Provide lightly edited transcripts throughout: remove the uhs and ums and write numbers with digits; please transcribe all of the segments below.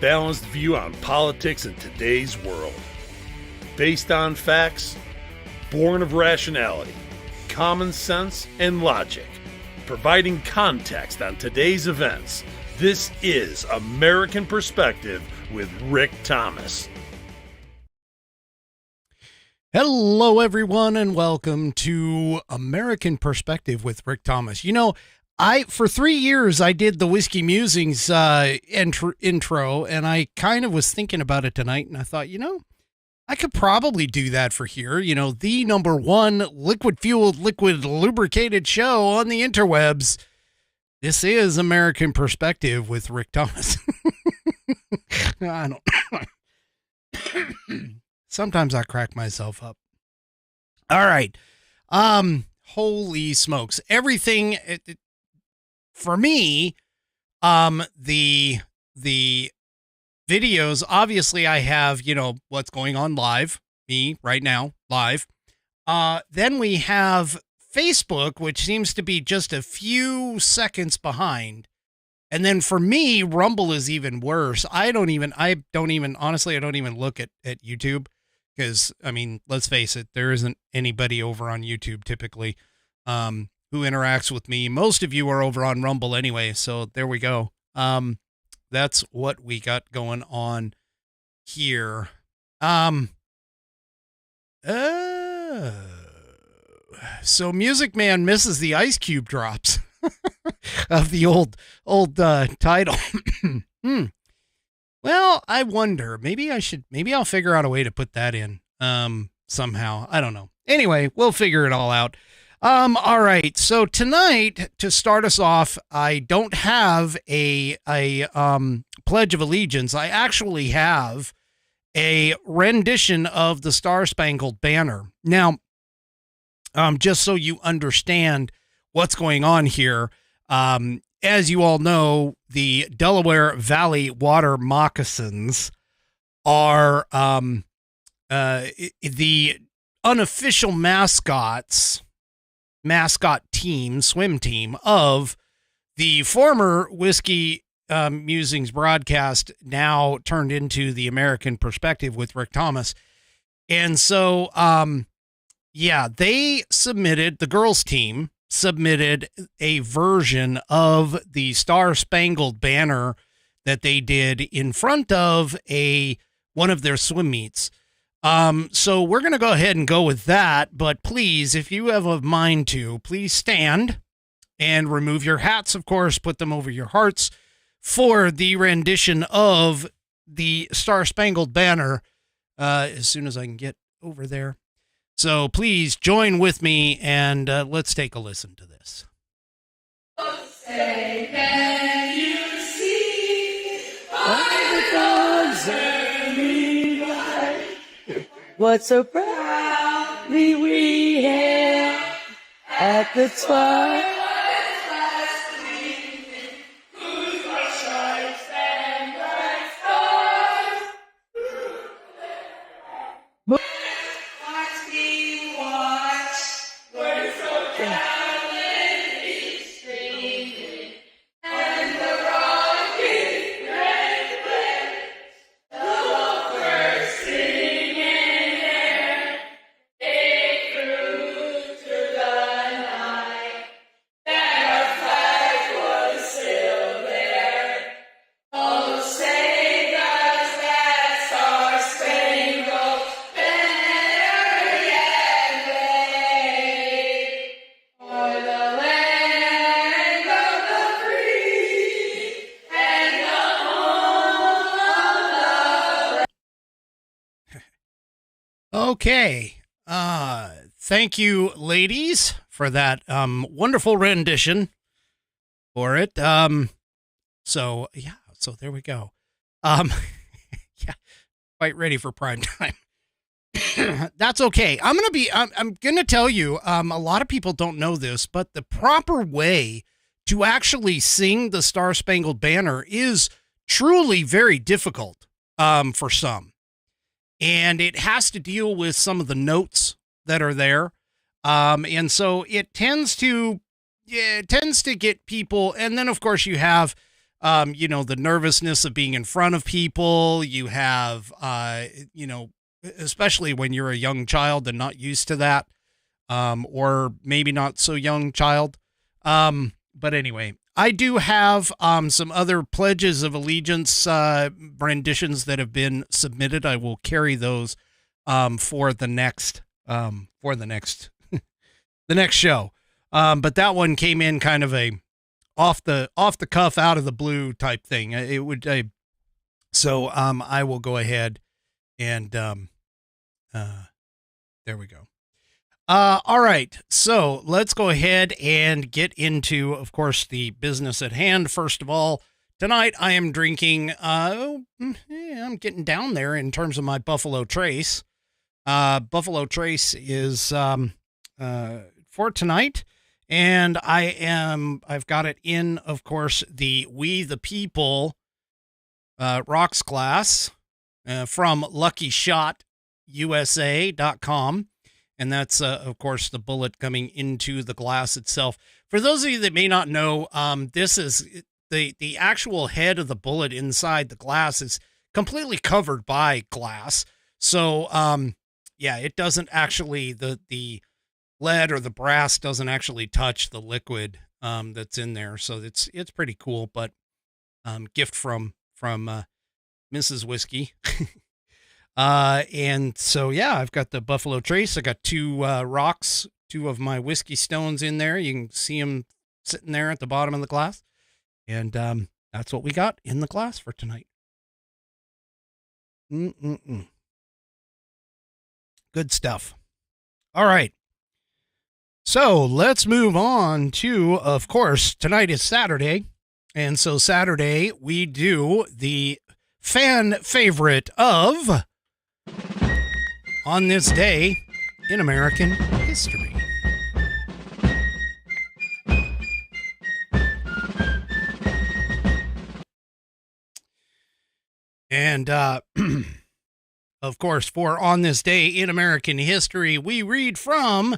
balanced view on politics in today's world. Based on facts, born of rationality, common sense, and logic. Providing context on today's events, this is American Perspective with Rick Thomas. Hello, everyone, and welcome to American Perspective with Rick Thomas. You know, for 3 years, I did the Whiskey Musings intro, and I kind of was thinking about it tonight, and I thought, you know, I could probably do that for here. You know, the number one liquid-fueled, liquid lubricated show on the interwebs. This is American Perspective with Rick Thomas. I don't... Sometimes I crack myself up. All right. Holy smokes. Everything for me, the videos, obviously I have, you know, what's going on live, me right now, live. Then we have Facebook, which seems to be just a few seconds behind. And then for me, Rumble is even worse. I don't even honestly, I don't even look at YouTube. Because, I mean, let's face it, there isn't anybody over on YouTube typically who interacts with me. Most of you are over on Rumble anyway, so there we go. That's what we got going on here. So Music Man misses the Ice Cube drops of the old title. Well, I wonder, maybe I'll figure out a way to put that in, somehow. I don't know. Anyway, we'll figure it all out. All right. So tonight, to start us off, I don't have a Pledge of Allegiance. I actually have a rendition of the Star Spangled Banner. Now, just so you understand what's going on here, as you all know, the Delaware Valley Water Moccasins are the unofficial mascot team, swim team of the former Whiskey Musings broadcast, now turned into the American Perspective with Rick Thomas. And so, the girls' team submitted a version of the Star Spangled Banner that they did in front of one of their swim meets. So we're going to go ahead and go with that, but please, if you have a mind to, please stand and remove your hats, of course, put them over your hearts for the rendition of the Star Spangled Banner as soon as I can get over there. So please join with me and let's take a listen to this. Say, can you see by the dawn's early light what so proudly we hailed at the twilight? Okay. Thank you, ladies, for that wonderful rendition for it. So there we go. Yeah, quite ready for prime time. That's okay. I'm going to tell you, a lot of people don't know this, but the proper way to actually sing the Star Spangled Banner is truly very difficult for some. And it has to deal with some of the notes that are there. And so it tends to get people. And then, of course, you have the nervousness of being in front of people. You have, especially when you're a young child and not used to that, or maybe not so young child. But anyway, I do have some other pledges of allegiance renditions that have been submitted. I will carry those for the next the next show. But that one came in kind of a off the cuff, out of the blue type thing. I will go ahead and there we go. All right, so let's go ahead and get into, of course, the business at hand. First of all, tonight I am drinking, I'm getting down there in terms of my Buffalo Trace. Buffalo Trace is for tonight, and I've got it in, of course, the We the People rocks glass from LuckyShotUSA.com. And that's, of course, the bullet coming into the glass itself. For those of you that may not know, this is the actual head of the bullet inside the glass is completely covered by glass. So, it doesn't actually, the lead or the brass doesn't actually touch the liquid that's in there. So it's pretty cool, but gift from Mrs. Whiskey. And so, I've got the Buffalo Trace. I got two rocks, two of my whiskey stones in there. You can see them sitting there at the bottom of the glass. And that's what we got in the glass for tonight. Good stuff. All right. So let's move on to, of course, tonight is Saturday. And so Saturday, we do the fan favorite of On This Day in American History. And, of course, for On This Day in American History, we read from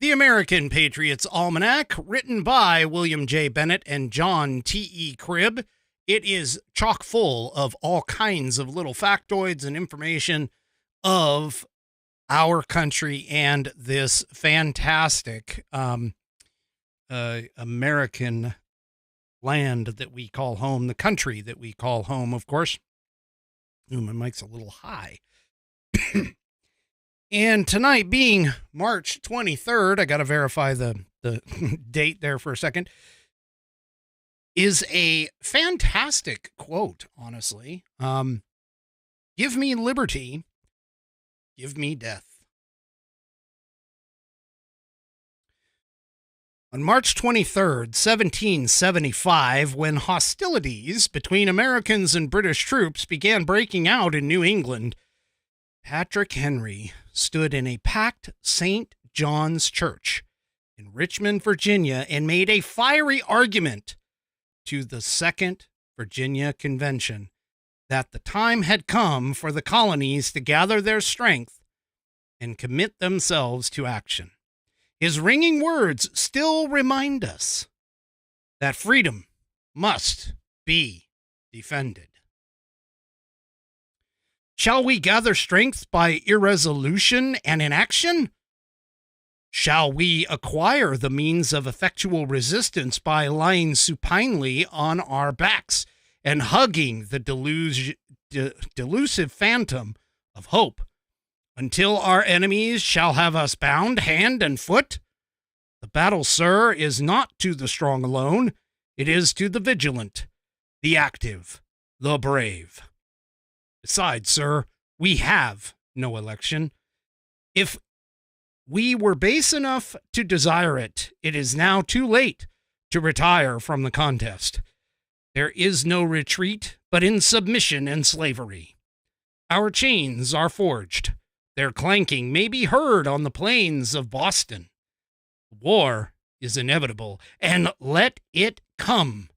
the American Patriots Almanac, written by William J. Bennett and John T.E. Cribb. It is chock full of all kinds of little factoids and information of our country and this fantastic American land that we call home, the country that we call home, of course. Ooh, my mic's a little high. And tonight being March 23rd, I got to verify the date there for a second, is a fantastic quote, honestly. Give me liberty, give me death. On March 23rd, 1775, when hostilities between Americans and British troops began breaking out in New England, Patrick Henry stood in a packed St. John's Church in Richmond, Virginia, and made a fiery argument to the Second Virginia Convention that the time had come for the colonies to gather their strength and commit themselves to action. His ringing words still remind us that freedom must be defended. Shall we gather strength by irresolution and inaction? Shall we acquire the means of effectual resistance by lying supinely on our backs and hugging the delusive phantom of hope until our enemies shall have us bound hand and foot? The battle, sir, is not to the strong alone. It is to the vigilant, the active, the brave. Besides, sir, we have no election. If we were base enough to desire it, it is now too late to retire from the contest. There is no retreat but in submission and slavery. Our chains are forged. Their clanking may be heard on the plains of Boston. War is inevitable, and let it come.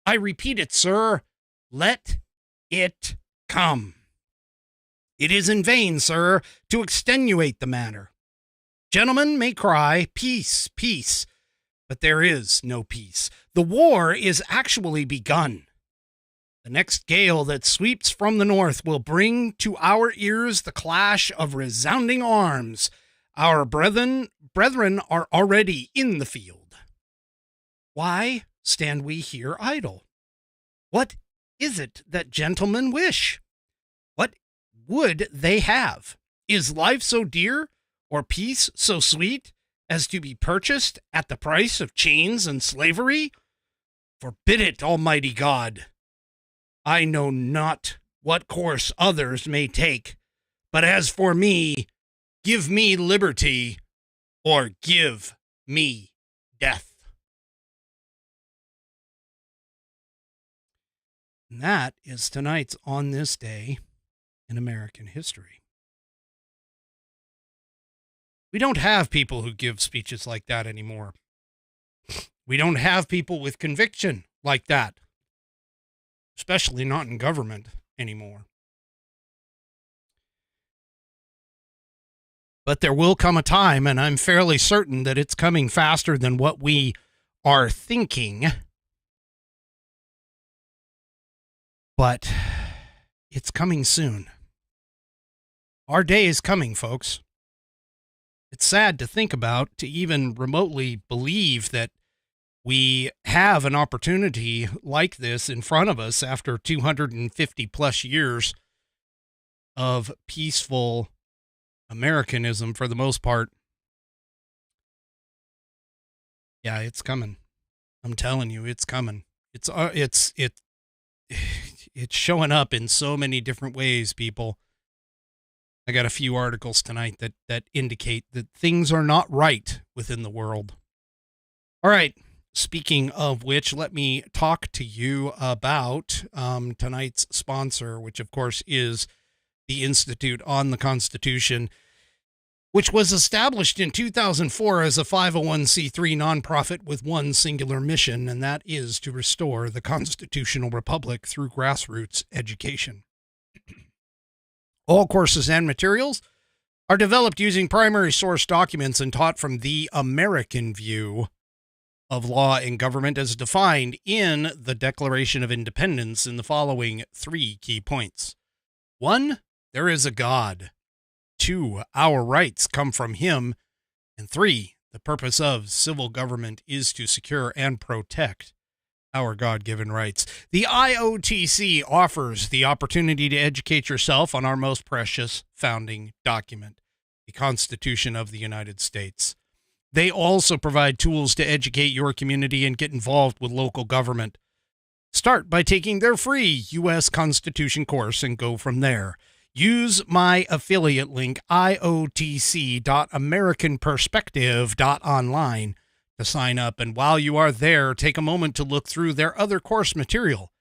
I repeat it, sir. Let it come. It is in vain, sir, to extenuate the matter. Gentlemen may cry, peace, peace, but there is no peace. The war is actually begun. The next gale that sweeps from the north will bring to our ears the clash of resounding arms. Our brethren are already in the field. Why stand we here idle? What is it that gentlemen wish? What would they have? Is life so dear, or peace so sweet, as to be purchased at the price of chains and slavery? Forbid it, Almighty God. I know not what course others may take, but as for me, give me liberty, or give me death. And that is tonight's On This Day in American History. We don't have people who give speeches like that anymore. We don't have people with conviction like that, especially not in government anymore. But there will come a time, and I'm fairly certain that it's coming faster than what we are thinking. But it's coming soon. Our day is coming, folks. It's sad to think about, to even remotely believe that we have an opportunity like this in front of us after 250 plus years of peaceful Americanism for the most part. Yeah, it's coming. I'm telling you, it's coming. It's showing up in so many different ways, people. I got a few articles tonight that indicate that things are not right within the world. All right. Speaking of which, let me talk to you about tonight's sponsor, which of course is the Institute on the Constitution, which was established in 2004 as a 501c3 nonprofit with one singular mission, and that is to restore the constitutional republic through grassroots education. All courses and materials are developed using primary source documents and taught from the American view of law and government as defined in the Declaration of Independence in the following 3 key points. 1, there is a God. 2, our rights come from him. And 3, the purpose of civil government is to secure and protect our God-given rights. The IOTC offers the opportunity to educate yourself on our most precious founding document, the Constitution of the United States. They also provide tools to educate your community and get involved with local government. Start by taking their free U.S. Constitution course and go from there. Use my affiliate link, iotc.americanperspective.online, to sign up. And while you are there, take a moment to look through their other course material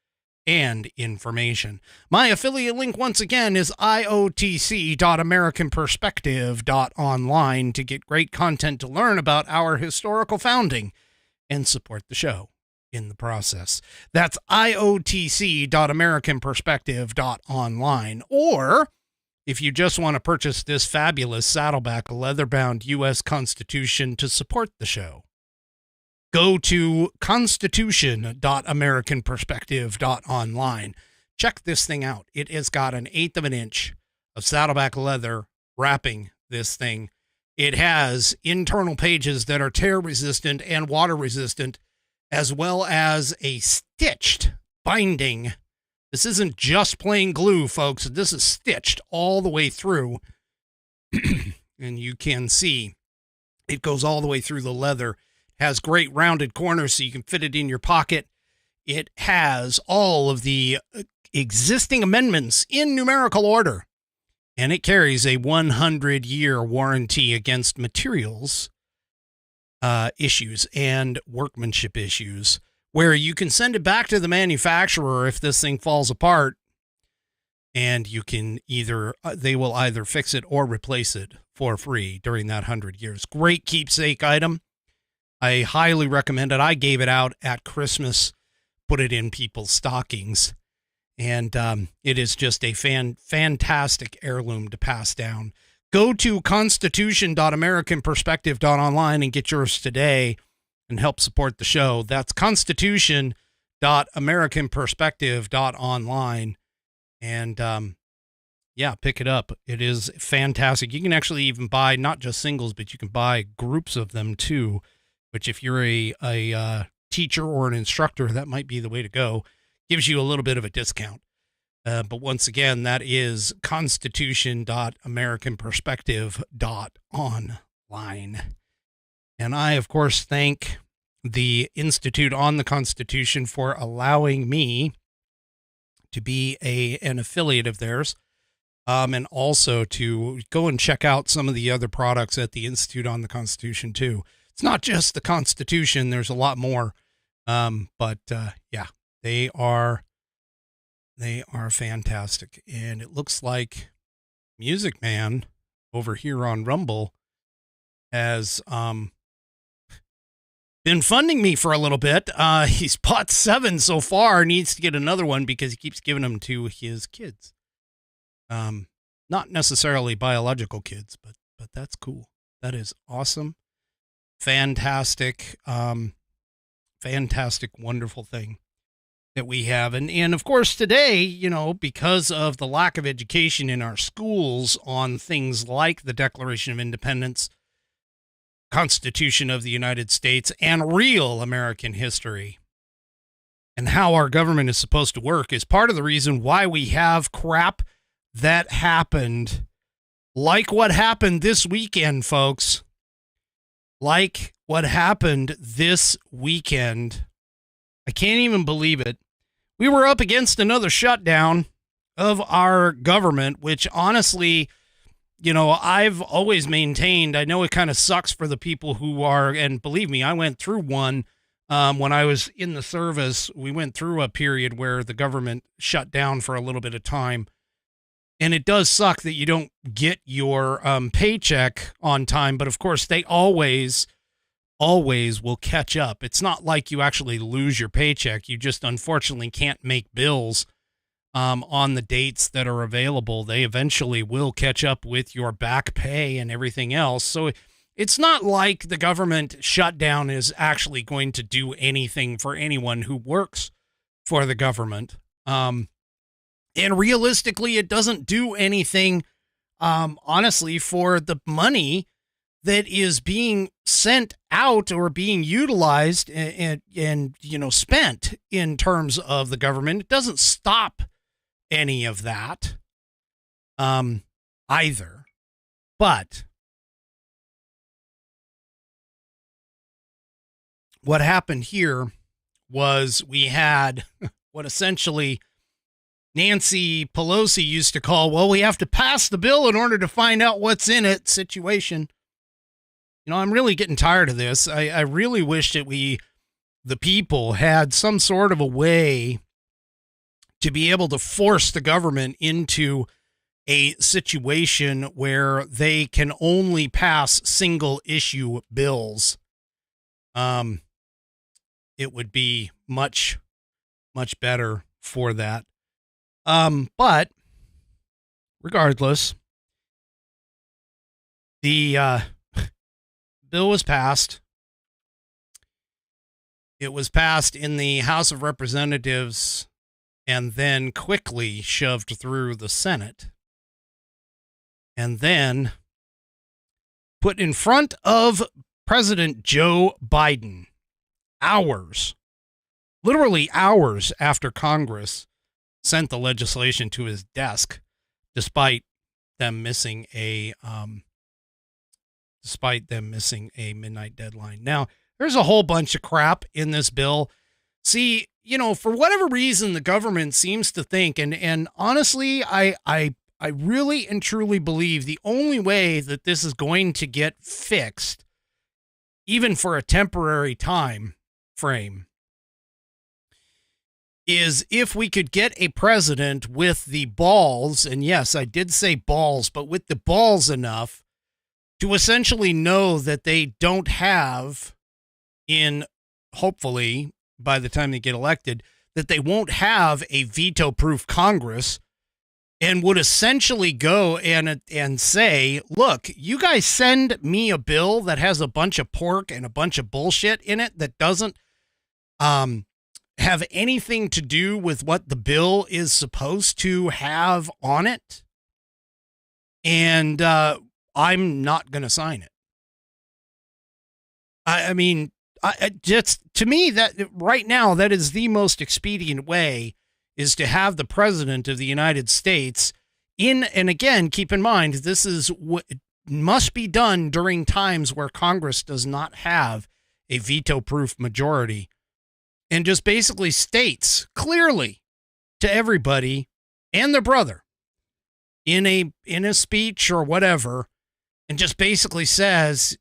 and information. My affiliate link, once again, is iotc.americanperspective.online to get great content to learn about our historical founding and support the show in the process. That's iotc.americanperspective.online. Or if you just want to purchase this fabulous Saddleback leather-bound U.S. Constitution to support the show, go to constitution.americanperspective.online. Check this thing out. It has got 1/8 of an inch of Saddleback leather wrapping this thing. It has internal pages that are tear-resistant and water-resistant, as well as a stitched binding. This isn't just plain glue, folks. This is stitched all the way through. And you can see it goes all the way through the leather. Has great rounded corners so you can fit it in your pocket. It has all of the existing amendments in numerical order. And it carries a 100-year warranty against materials issues and workmanship issues, where you can send it back to the manufacturer if this thing falls apart, and you can they will either fix it or replace it for free during that 100 years. Great keepsake item. I highly recommend it. I gave it out at Christmas, put it in people's stockings, and it is just a fantastic heirloom to pass down. Go to constitution.americanperspective.online and get yours today and help support the show. That's constitution.americanperspective.online. www.americanperspective.online. And yeah, pick it up. It is fantastic. You can actually even buy not just singles, but you can buy groups of them too, which if you're a teacher or an instructor, that might be the way to go. Gives you a little bit of a discount. But once again, that is constitution.americanperspective.online. And I, of course, thank the Institute on the Constitution for allowing me to be an affiliate of theirs, and also to go and check out some of the other products at the Institute on the Constitution too. It's not just the Constitution. There's a lot more. But yeah, they are fantastic. And it looks like Music Man over here on Rumble has been funding me for a little bit. He's bought 7 so far, needs to get another one because he keeps giving them to his kids. Not necessarily biological kids, but that's cool. That is awesome. Fantastic, fantastic, wonderful thing that we have. And of course today, because of the lack of education in our schools on things like the Declaration of Independence, Constitution of the United States, and real American history, and how our government is supposed to work, is part of the reason why we have crap that happened, like what happened this weekend, folks. Like what happened this weekend. I can't even believe it. We were up against another shutdown of our government, which honestly, I've always maintained, I know it kind of sucks for the people who are, and believe me, I went through one when I was in the service. We went through a period where the government shut down for a little bit of time. And it does suck that you don't get your paycheck on time. But of course, they always will catch up. It's not like you actually lose your paycheck. You just unfortunately can't make bills on the dates that are available. They eventually will catch up with your back pay and everything else. So it's not like the government shutdown is actually going to do anything for anyone who works for the government. And realistically, it doesn't do anything, honestly, for the money that is being sent out or being utilized and spent in terms of the government. It doesn't stop any of that either. But what happened here was we had what essentially Nancy Pelosi used to call, well, we have to pass the bill in order to find out what's in it situation. I'm really getting tired of this. I really wish that the people had some sort of a way to be able to force the government into a situation where they can only pass single issue bills. It would be much, much better for that. But regardless, the bill was passed. It was passed in the House of Representatives and then quickly shoved through the Senate and then put in front of President Joe Biden literally hours after Congress sent the legislation to his desk, despite them missing a midnight deadline. Now, there's a whole bunch of crap in this bill. See, for whatever reason, the government seems to think, and honestly, I really and truly believe the only way that this is going to get fixed, even for a temporary time frame, is if we could get a president with the balls, and yes, I did say balls, but with the balls enough to essentially know that they don't have hopefully by the time they get elected, that they won't have a veto-proof Congress, and would essentially go and say, look, you guys send me a bill that has a bunch of pork and a bunch of bullshit in it that doesn't have anything to do with what the bill is supposed to have on it. And I'm not going to sign it. I mean, just to me, that right now, that is the most expedient way, is to have the president of the United States in, and again, keep in mind, this is what must be done during times where Congress does not have a veto-proof majority, and just basically states clearly to everybody and their brother in a speech or whatever, and just basically says,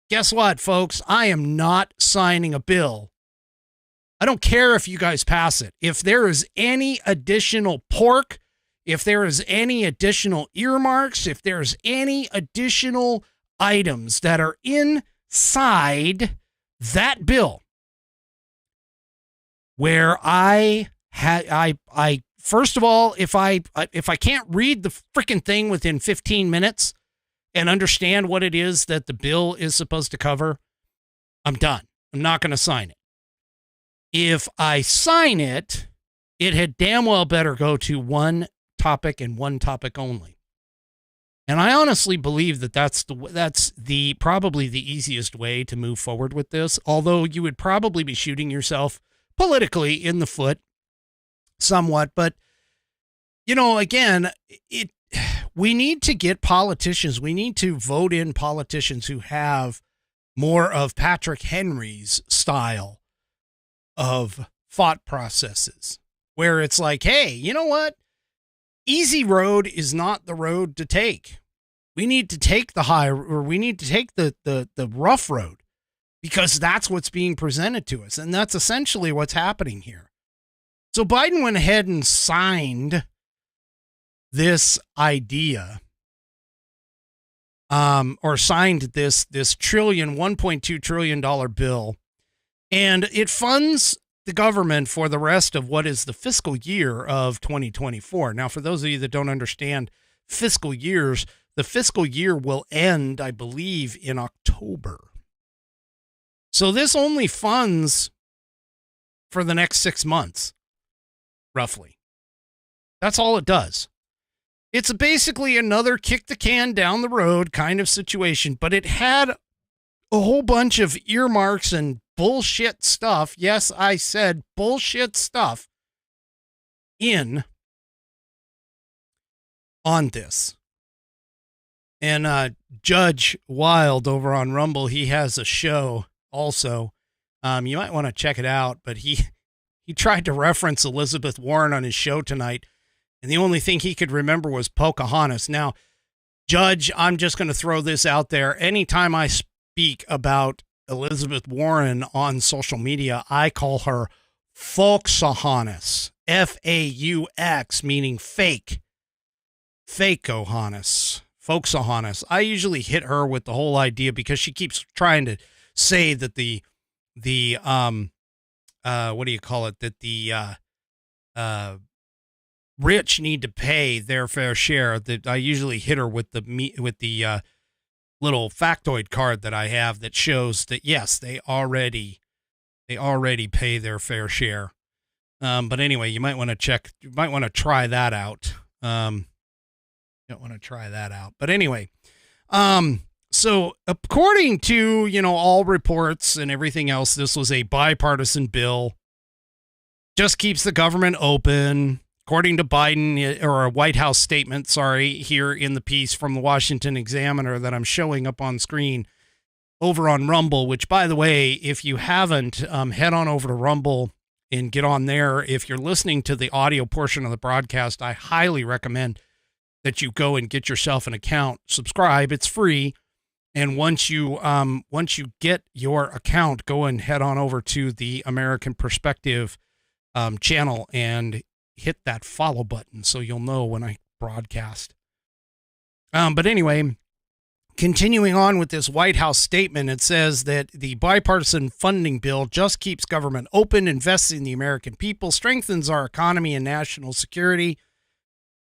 guess what, folks? I am not signing a bill. I don't care if you guys pass it. If there is any additional pork, if there is any additional earmarks, if there's any additional items that are inside that bill, where I first of all, if I can't read the freaking thing within 15 minutes and understand what it is that the bill is supposed to cover, I'm done. I'm not going to sign it. If I sign it, it had damn well better go to one topic and one topic only. And I honestly believe that that's probably the easiest way to move forward with this, although you would probably be shooting yourself politically in the foot somewhat. But, you know, again, we need to get politicians. We need to vote in politicians who have more of Patrick Henry's style of thought processes, where it's like, hey, you know what? Easy road is not the road to take. We need to take the high, or we need to take the rough road, because that's what's being presented to us. And that's essentially what's happening here. So Biden went ahead and signed this idea, or signed this $1.2 trillion bill, and it funds the government for the rest of what is the fiscal year of 2024. Now, for those of you that don't understand fiscal years, the fiscal year will end, I believe, in October. So this only funds for the next 6 months, roughly. That's all it does. It's basically another kick the can down the road kind of situation, but it had a whole bunch of earmarks and bullshit stuff. Yes, I said bullshit stuff on this. And Judge Wild over on Rumble, he has a show also. You might want to check it out, but he tried to reference Elizabeth Warren on his show tonight, and the only thing he could remember was Pocahontas. Now, Judge, I'm just going to throw this out there. Anytime I speak about Elizabeth Warren on social media, I call her Folksahontas, F-A-U-X, meaning fake. Fake-ohontas, Folksahontas. I usually hit her with the whole idea because she keeps trying to say that the what do you call it? That the rich need to pay their fair share. That I usually hit her with the little factoid card that I have that shows that yes, they already pay their fair share. But anyway, you might want to try that out. But anyway, so according to, all reports and everything else, this was a bipartisan bill. Just keeps the government open. According to Biden, or a White House statement, here in the piece from the Washington Examiner that I'm showing up on screen over on Rumble, which, by the way, if you haven't, head on over to Rumble and get on there. If you're listening to the audio portion of the broadcast, I highly recommend that you go and get yourself an account, subscribe. It's free. And once you get your account, go and head on over to the American Perspective channel and hit that follow button so you'll know when I broadcast. But anyway, continuing on with this White House statement, it says that the bipartisan funding bill just keeps government open, invests in the American people, strengthens our economy and national security.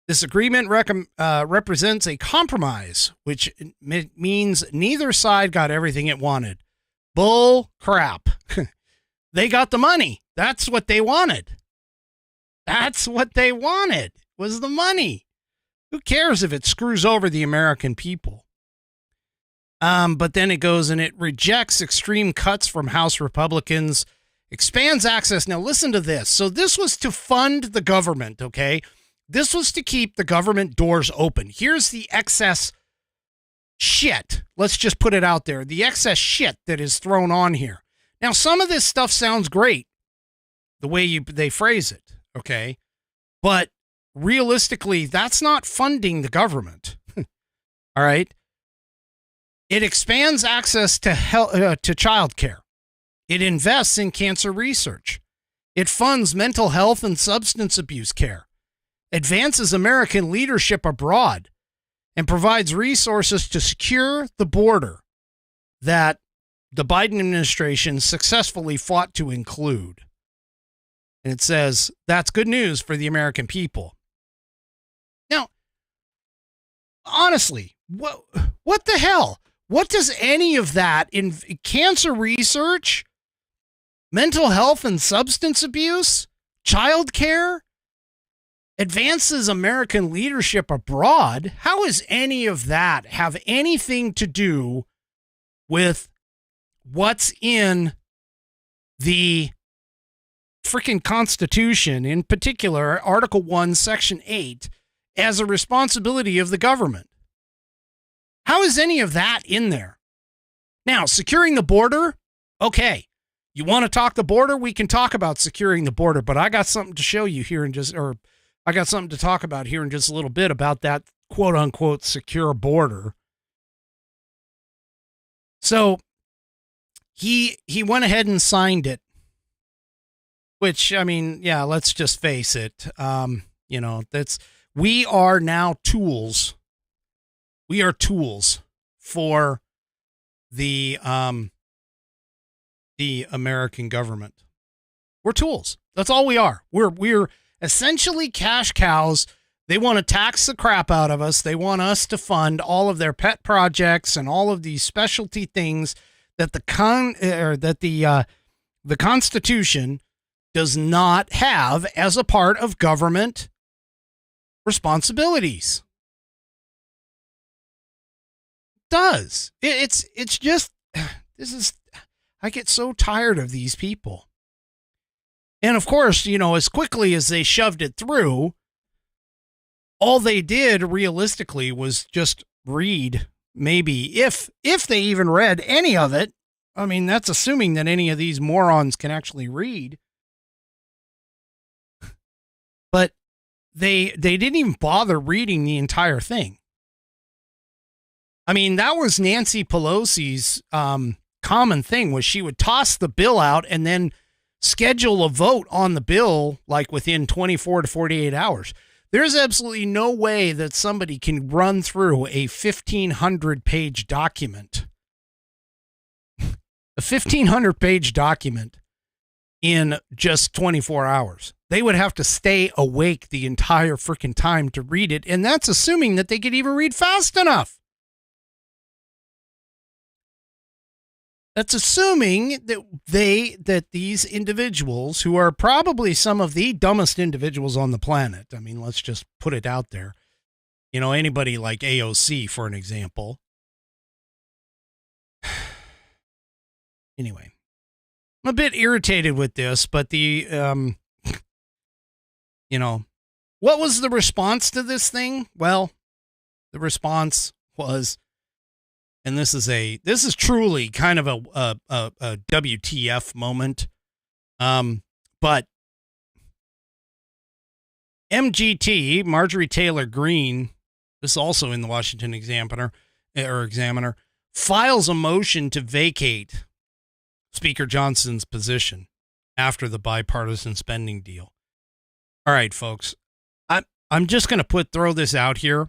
This agreement represents a compromise, which means neither side got everything it wanted. Bull crap. They got the money. That's what they wanted. That's what they wanted, was the money. Who cares if it screws over the American people? But then it goes and it rejects extreme cuts from House Republicans, expands access. Now listen to this. So this was to fund the government, okay? This was to keep the government doors open. Here's the excess shit. Let's just put it out there. The excess shit that is thrown on here. Now, some of this stuff sounds great, the way they phrase it, okay? But realistically, that's not funding the government. All right? It expands access to child care. It invests in cancer research. It funds mental health and substance abuse care, advances American leadership abroad, and provides resources to secure the border that the Biden administration successfully fought to include. And it says, that's good news for the American people. Now, honestly, what the hell? What does any of that in cancer research, mental health and substance abuse, child care, advances American leadership abroad? How does any of that have anything to do with what's in the freaking Constitution, in particular, Article 1, Section 8, as a responsibility of the government? How is any of that in there? Now, securing the border, okay. You want to talk the border? We can talk about securing the border, but I got something to show you here I got something to talk about here in just a little bit about that quote unquote secure border. So he went ahead and signed it, which, I mean, yeah, let's just face it. We are now tools. We are tools for the American government. We're tools. That's all we are. We're essentially cash cows. They want to tax the crap out of us. They want us to fund all of their pet projects and all of these specialty things that the Constitution does not have as a part of government responsibilities. Does. It's just, I get so tired of these people. And of course, as quickly as they shoved it through, all they did realistically was just read, maybe, if they even read any of it. I mean, that's assuming that any of these morons can actually read. But they didn't even bother reading the entire thing. I mean, that was Nancy Pelosi's common thing, was she would toss the bill out and then schedule a vote on the bill like within 24 to 48 hours. There's absolutely no way that somebody can run through a 1,500-page document. A 1,500-page document in just 24 hours. They would have to stay awake the entire freaking time to read it, and that's assuming that they could even read fast enough. That's assuming that these individuals, who are probably some of the dumbest individuals on the planet, I mean, let's just put it out there. Anybody like AOC, for an example. Anyway, I'm a bit irritated with this, but what was the response to this thing? Well, the response was, and this is truly kind of a WTF moment. But MGT, Marjorie Taylor Greene, this is also in the Washington Examiner, files a motion to vacate Speaker Johnson's position after the bipartisan spending deal. All right, folks, I'm just going to throw this out here.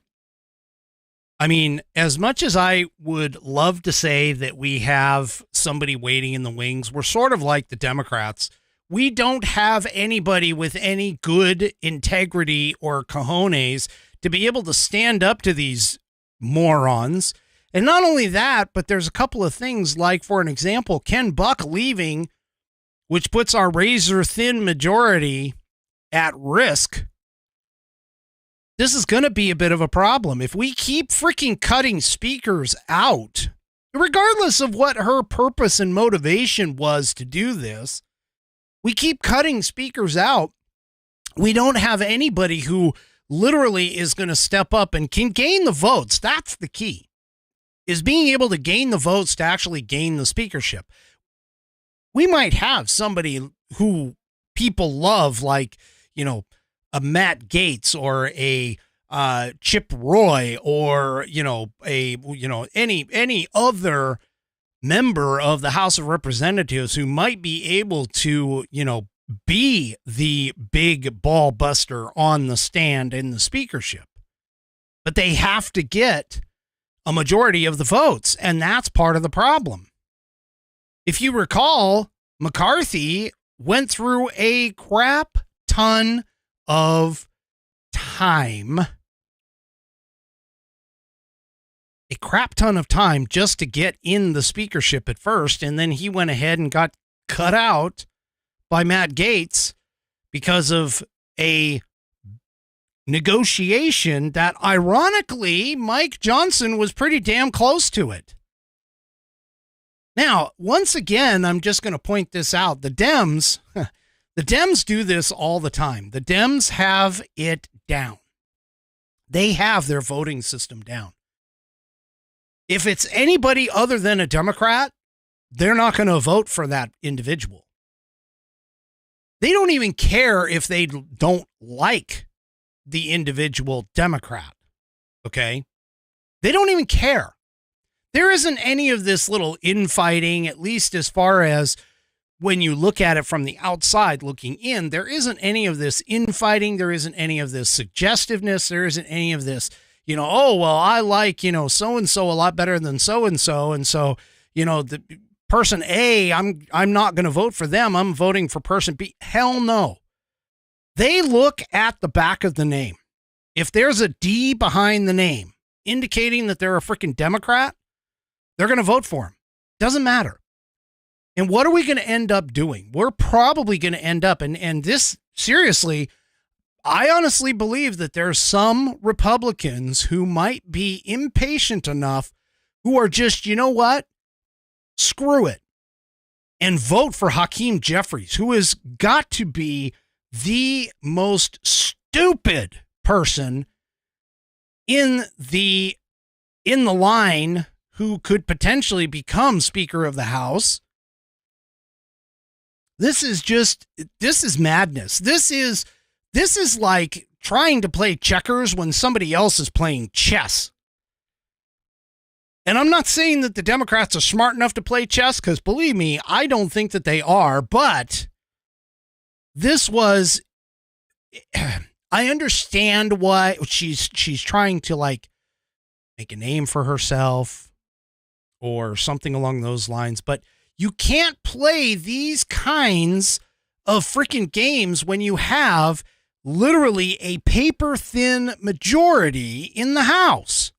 I mean, as much as I would love to say that we have somebody waiting in the wings, we're sort of like the Democrats. We don't have anybody with any good integrity or cojones to be able to stand up to these morons. And not only that, but there's a couple of things like, for an example, Ken Buck leaving which puts our razor-thin majority at risk, this is going to be a bit of a problem. If we keep freaking cutting speakers out, regardless of what her purpose and motivation was to do this, we keep cutting speakers out. We don't have anybody who literally is going to step up and can gain the votes. That's the key, is being able to gain the votes to actually gain the speakership. We might have somebody who people love, like, a Matt Gaetz or a Chip Roy, or any other member of the House of Representatives who might be able to be the big ball buster on the stand in the speakership, but they have to get a majority of the votes, and that's part of the problem. If you recall, McCarthy went through a crap ton of time just to get in the speakership at first, and then he went ahead and got cut out by Matt Gaetz because of a negotiation that, ironically, Mike Johnson was pretty damn close to it. Now, once again, I'm just going to point this out. The Dems do this all the time. The Dems have it down. They have their voting system down. If it's anybody other than a Democrat, they're not going to vote for that individual. They don't even care if they don't like the individual Democrat. Okay? They don't even care. There isn't any of this little infighting, at least as far as when you look at it from the outside looking in. There isn't any of this infighting. There isn't any of this suggestiveness. There isn't any of this, oh, well, I like, so-and-so a lot better than so-and-so. And so, the person A, I'm not going to vote for them. I'm voting for person B. Hell no. They look at the back of the name. If there's a D behind the name, indicating that they're a freaking Democrat, they're going to vote for him. Doesn't matter. And what are we going to end up doing? We're probably going to end up, and this, seriously, I honestly believe that there are some Republicans who might be impatient enough, who are just, screw it, and vote for Hakeem Jeffries, who has got to be the most stupid person in the line who could potentially become Speaker of the House. This is madness. This is like trying to play checkers when somebody else is playing chess. And I'm not saying that the Democrats are smart enough to play chess, because believe me, I don't think that they are, but this was, I understand why she's trying to make a name for herself or something along those lines, but you can't play these kinds of freaking games when you have literally a paper-thin majority in the House.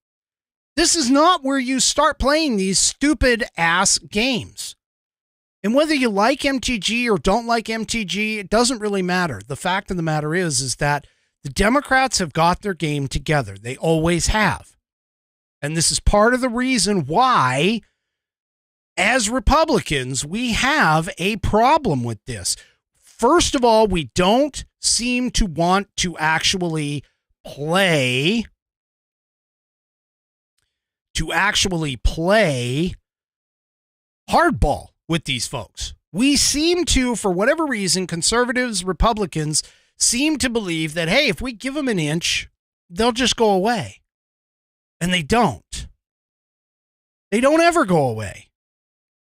This is not where you start playing these stupid-ass games. And whether you like MTG or don't like MTG, it doesn't really matter. The fact of the matter is that the Democrats have got their game together. They always have. And this is part of the reason why, as Republicans, we have a problem with this. First of all, we don't seem to want to actually play hardball with these folks. We seem to, for whatever reason, conservatives, Republicans seem to believe that, hey, if we give them an inch, they'll just go away. And they don't. They don't ever go away.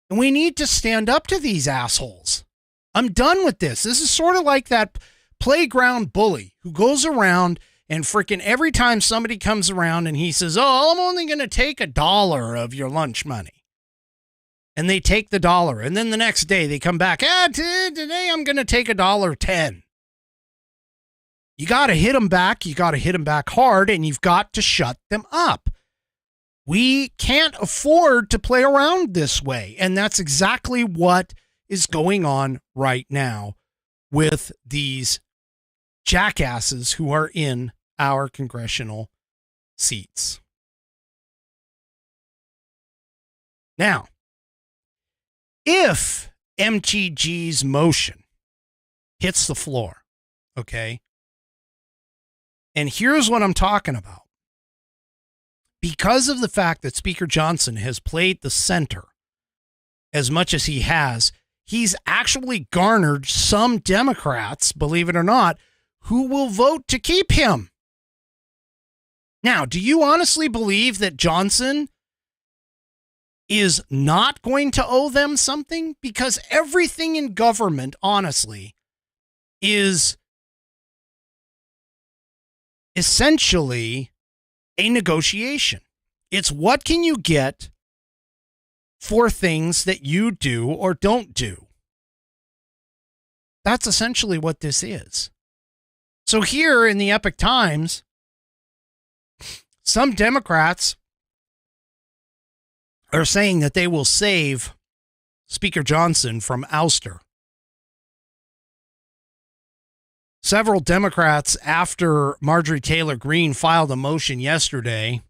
And we need to stand up to these assholes. I'm done with this. This is sort of like that playground bully who goes around and freaking every time somebody comes around and he says, oh, I'm only going to take $1 of your lunch money. And they take the $1. And then the next day they come back, today I'm going to take $1.10. You got to hit them back. You got to hit them back hard, and you've got to shut them up. We can't afford to play around this way. And that's exactly what is going on right now with these jackasses who are in our congressional seats. Now, if MTG's motion hits the floor, okay, and here's what I'm talking about. Because of the fact that Speaker Johnson has played the center as much as he has, he's actually garnered some Democrats, believe it or not, who will vote to keep him. Now, do you honestly believe that Johnson is not going to owe them something? Because everything in government, honestly, is essentially a negotiation. It's what can you get for things that you do or don't do. That's essentially what this is. So here in the Epic Times, some Democrats are saying that they will save Speaker Johnson from ouster. Several Democrats, after Marjorie Taylor Greene filed a motion yesterday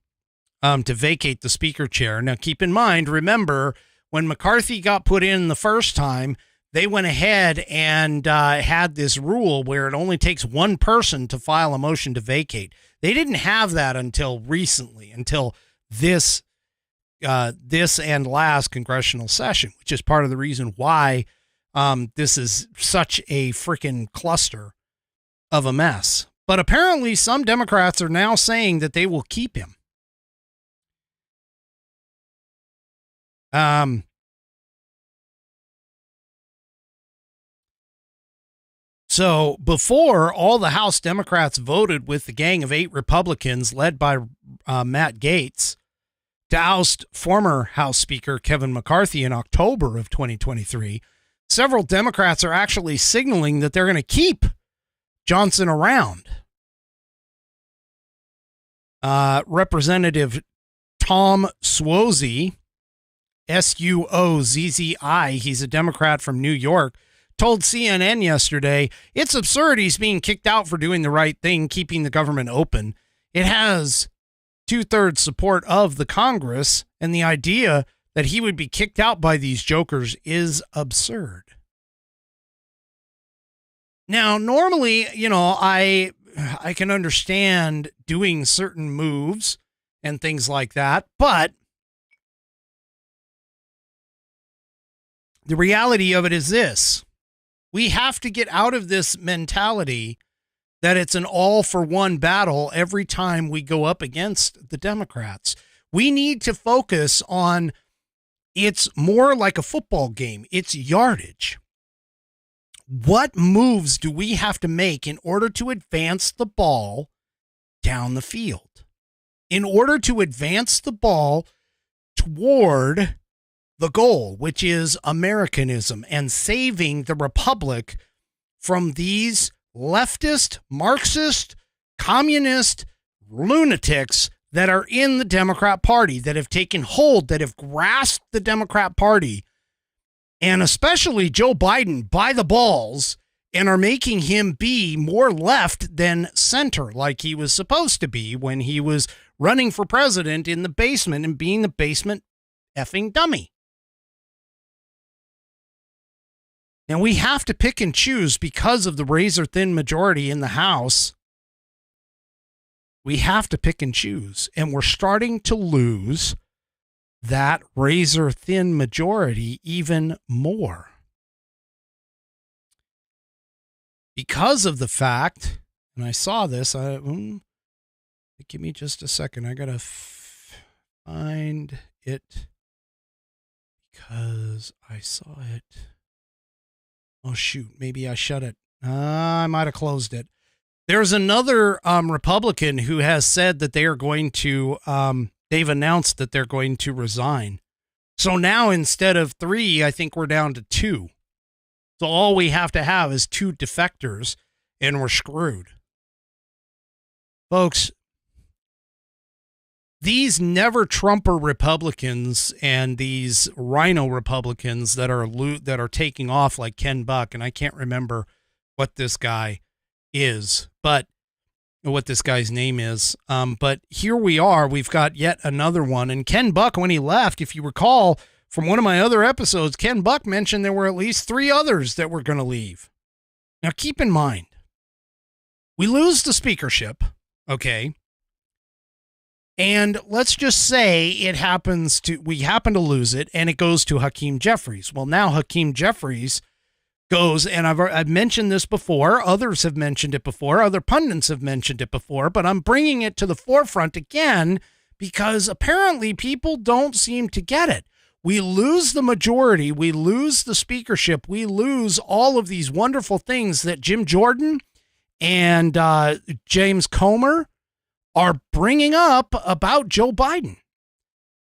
to vacate the speaker chair. Now, keep in mind, remember, when McCarthy got put in the first time, they went ahead and had this rule where it only takes one person to file a motion to vacate. They didn't have that until recently, until this and last congressional session, which is part of the reason why this is such a freaking cluster of a mess. But apparently some Democrats are now saying that they will keep him. So before, all the House Democrats voted with the gang of 8 Republicans led by Matt Gaetz to oust former House Speaker Kevin McCarthy in October of 2023. Several Democrats are actually signaling that they're going to keep Johnson around. Representative Tom Suozzi, Suozzi, he's a Democrat from New York, told CNN yesterday, it's absurd he's being kicked out for doing the right thing, keeping the government open. It has 2/3 support of the Congress, and the idea that he would be kicked out by these jokers is absurd. Now, normally, you know, I can understand doing certain moves and things like that, but the reality of it is this. We have to get out of this mentality that it's an all-for-one battle every time we go up against the Democrats. We need to focus on it's more like a football game. It's yardage. What moves do we have to make in order to advance the ball down the field? In order to advance the ball toward the goal, which is Americanism and saving the republic from these leftist, Marxist, communist lunatics that are in the Democrat Party, that have taken hold, that have grasped the Democrat Party, and especially Joe Biden by the balls, and are making him be more left than center, like he was supposed to be when he was running for president in the basement and being the basement effing dummy. Now, we have to pick and choose because of the razor-thin majority in the House. We have to pick and choose, and we're starting to lose that razor-thin majority even more. Because of the fact, and I saw this, give me just a second. I got to find it because I saw it. Oh, shoot. Maybe I shut it. I might have closed it. There's another Republican who has said that they are going to, they've announced that they're going to resign. So now instead of 3, I think we're down to 2. So all we have to have is 2 defectors and we're screwed. Folks, these never Trumper Republicans and these rhino Republicans that are taking off like Ken Buck, and I can't remember what this guy is, but what this guy's name is. But here we are. We've got yet another one. And Ken Buck, when he left, if you recall from one of my other episodes, Ken Buck mentioned there were at least 3 others that were going to leave. Now, keep in mind, we lose the speakership, okay? And let's just say we happen to lose it, and it goes to Hakeem Jeffries. Well, now Hakeem Jeffries goes, and I've mentioned this before. Others have mentioned it before. Other pundits have mentioned it before, but I'm bringing it to the forefront again because apparently people don't seem to get it. We lose the majority. We lose the speakership. We lose all of these wonderful things that Jim Jordan and James Comer are bringing up about Joe Biden.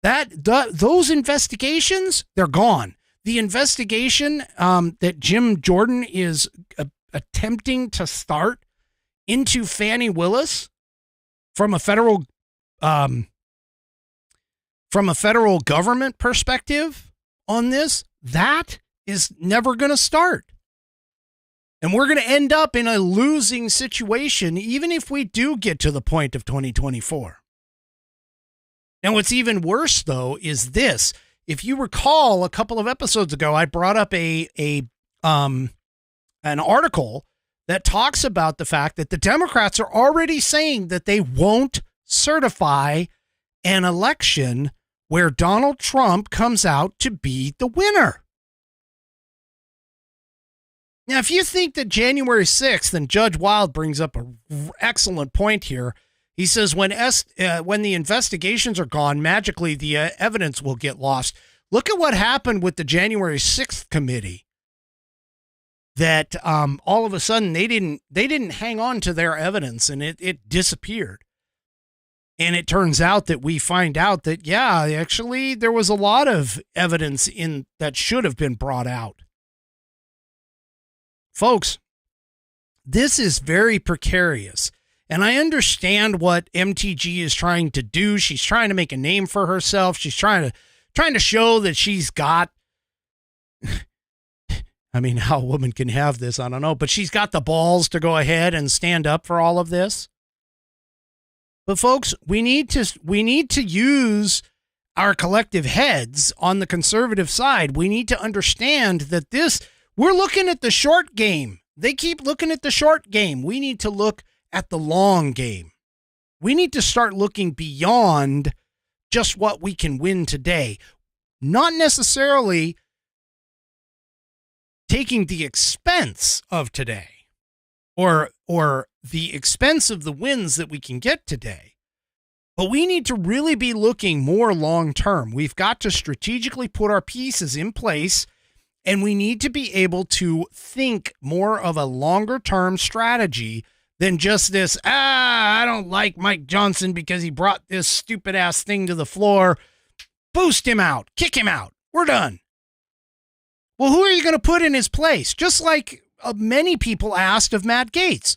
Those investigations, they're gone. The investigation that Jim Jordan is attempting to start into Fani Willis from a federal government perspective on this, that is never going to start. And we're going to end up in a losing situation, even if we do get to the point of 2024. Now, what's even worse, though, is this. If you recall, a couple of episodes ago, I brought up an article that talks about the fact that the Democrats are already saying that they won't certify an election where Donald Trump comes out to be the winner. Now, if you think that January 6th, and Judge Wild brings up an excellent point here, he says when the investigations are gone, magically the evidence will get lost. Look at what happened with the January 6th committee. That all of a sudden they didn't hang on to their evidence, and it disappeared. And it turns out that we find out that, yeah, actually there was a lot of evidence that should have been brought out. Folks, this is very precarious. And I understand what MTG is trying to do. She's trying to make a name for herself. She's trying to show that she's got, I mean, how a woman can have this, I don't know, but she's got the balls to go ahead and stand up for all of this. But folks, we need to use our collective heads on the conservative side. We need to understand that we're looking at the short game. They keep looking at the short game. We need to look at the long game. We need to start looking beyond just what we can win today. Not necessarily taking the expense of today or the expense of the wins that we can get today. But we need to really be looking more long term. We've got to strategically put our pieces in place, and we need to be able to think more of a longer term strategy than just this, I don't like Mike Johnson because he brought this stupid ass thing to the floor. Boost him out. Kick him out. We're done. Well, who are you going to put in his place? Just like many people asked of Matt Gaetz.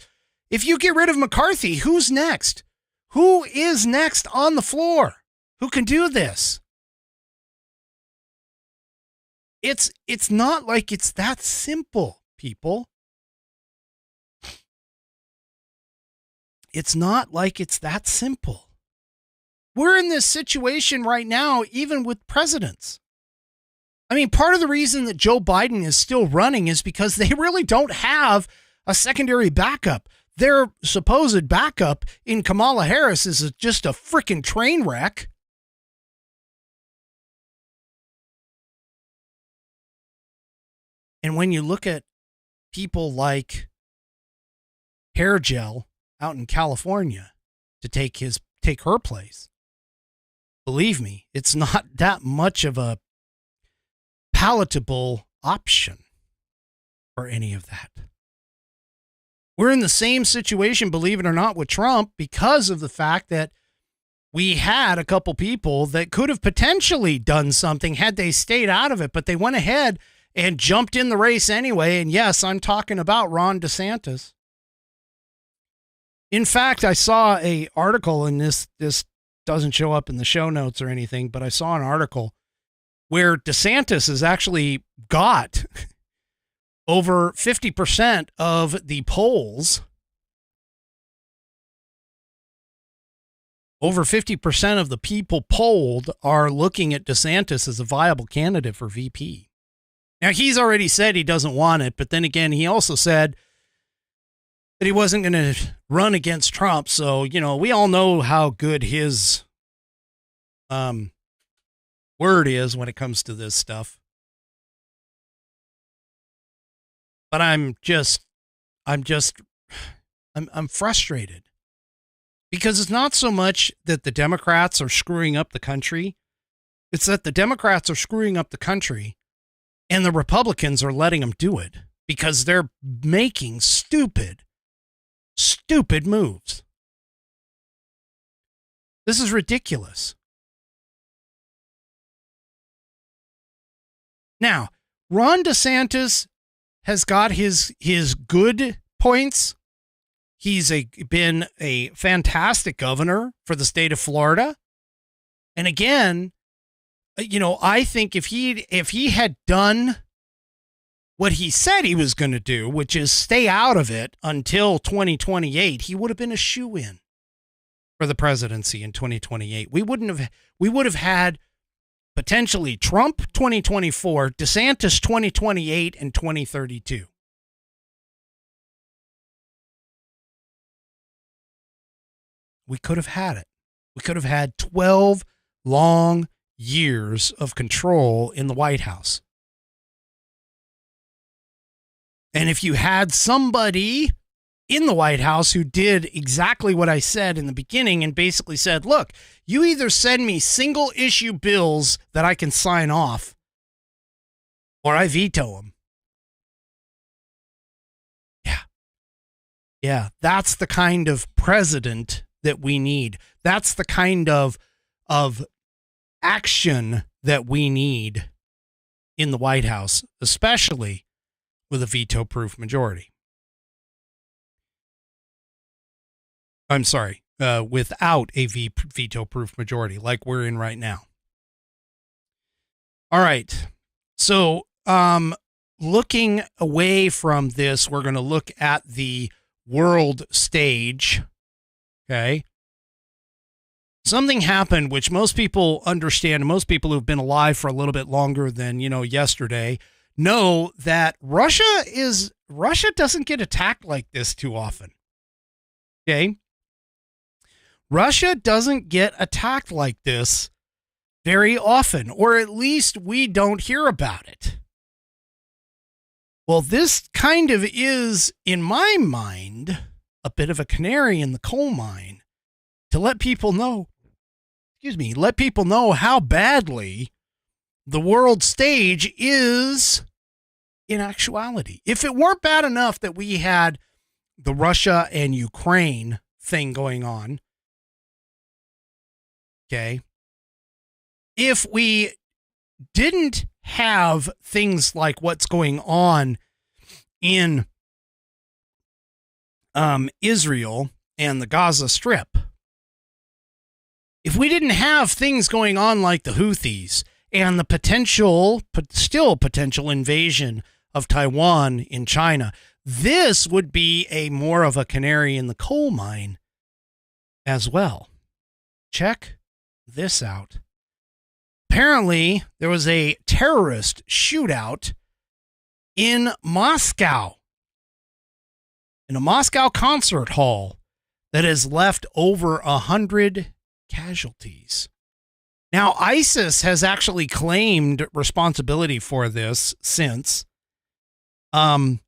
If you get rid of McCarthy, who's next? Who is next on the floor? Who can do this? It's not like it's that simple, people. It's not like it's that simple. We're in this situation right now, even with presidents. I mean, part of the reason that Joe Biden is still running is because they really don't have a secondary backup. Their supposed backup in Kamala Harris is just a freaking train wreck. And when you look at people like Hair Gel out in California to take her place, believe me, it's not that much of a palatable option for any of that. We're in the same situation, believe it or not, with Trump because of the fact that we had a couple people that could have potentially done something had they stayed out of it, but they went ahead and jumped in the race anyway. And yes, I'm talking about Ron DeSantis. In fact, I saw an article in this doesn't show up in the show notes or anything, but I saw an article where DeSantis has actually got over 50% of the polls. Over 50% of the people polled are looking at DeSantis as a viable candidate for VP. Now, he's already said he doesn't want it, but then again, he also said that he wasn't going to run against Trump. So, we all know how good his word is when it comes to this stuff. But I'm frustrated. Because it's not so much that the Democrats are screwing up the country. It's that the Democrats are screwing up the country and the Republicans are letting them do it because they're making stupid moves. This is ridiculous. Now, Ron DeSantis has got his good points. He's been a fantastic governor for the state of Florida. And again, I think if he had done what he said he was going to do, which is stay out of it until 2028, he would have been a shoo-in for the presidency in 2028. We would have had potentially Trump 2024, DeSantis 2028, and 2032. We could have had it. We could have had 12 long years of control in the White House. And if you had somebody in the White House who did exactly what I said in the beginning and basically said, look, you either send me single issue bills that I can sign off or I veto them. Yeah, that's the kind of president that we need. That's the kind of action that we need in the White House, especially with a veto-proof majority. I'm sorry, without a veto-proof majority like we're in right now. All right, so looking away from this, we're going to look at the world stage. Okay. Something happened which most people understand, and most people who've been alive for a little bit longer than, yesterday know that Russia doesn't get attacked like this too often. Okay. Russia doesn't get attacked like this very often, or at least we don't hear about it. Well, this kind of is, in my mind, a bit of a canary in the coal mine to let people know how badly the world stage is in actuality. If it weren't bad enough that we had the Russia and Ukraine thing going on, okay, if we didn't have things like what's going on in Israel and the Gaza Strip, if we didn't have things going on like the Houthis and the still potential invasion of Taiwan in China, this would be a more of a canary in the coal mine as well. Check this out. Apparently, there was a terrorist shootout in Moscow, in a Moscow concert hall that has left over 100 casualties. Now, ISIS has actually claimed responsibility for this since, but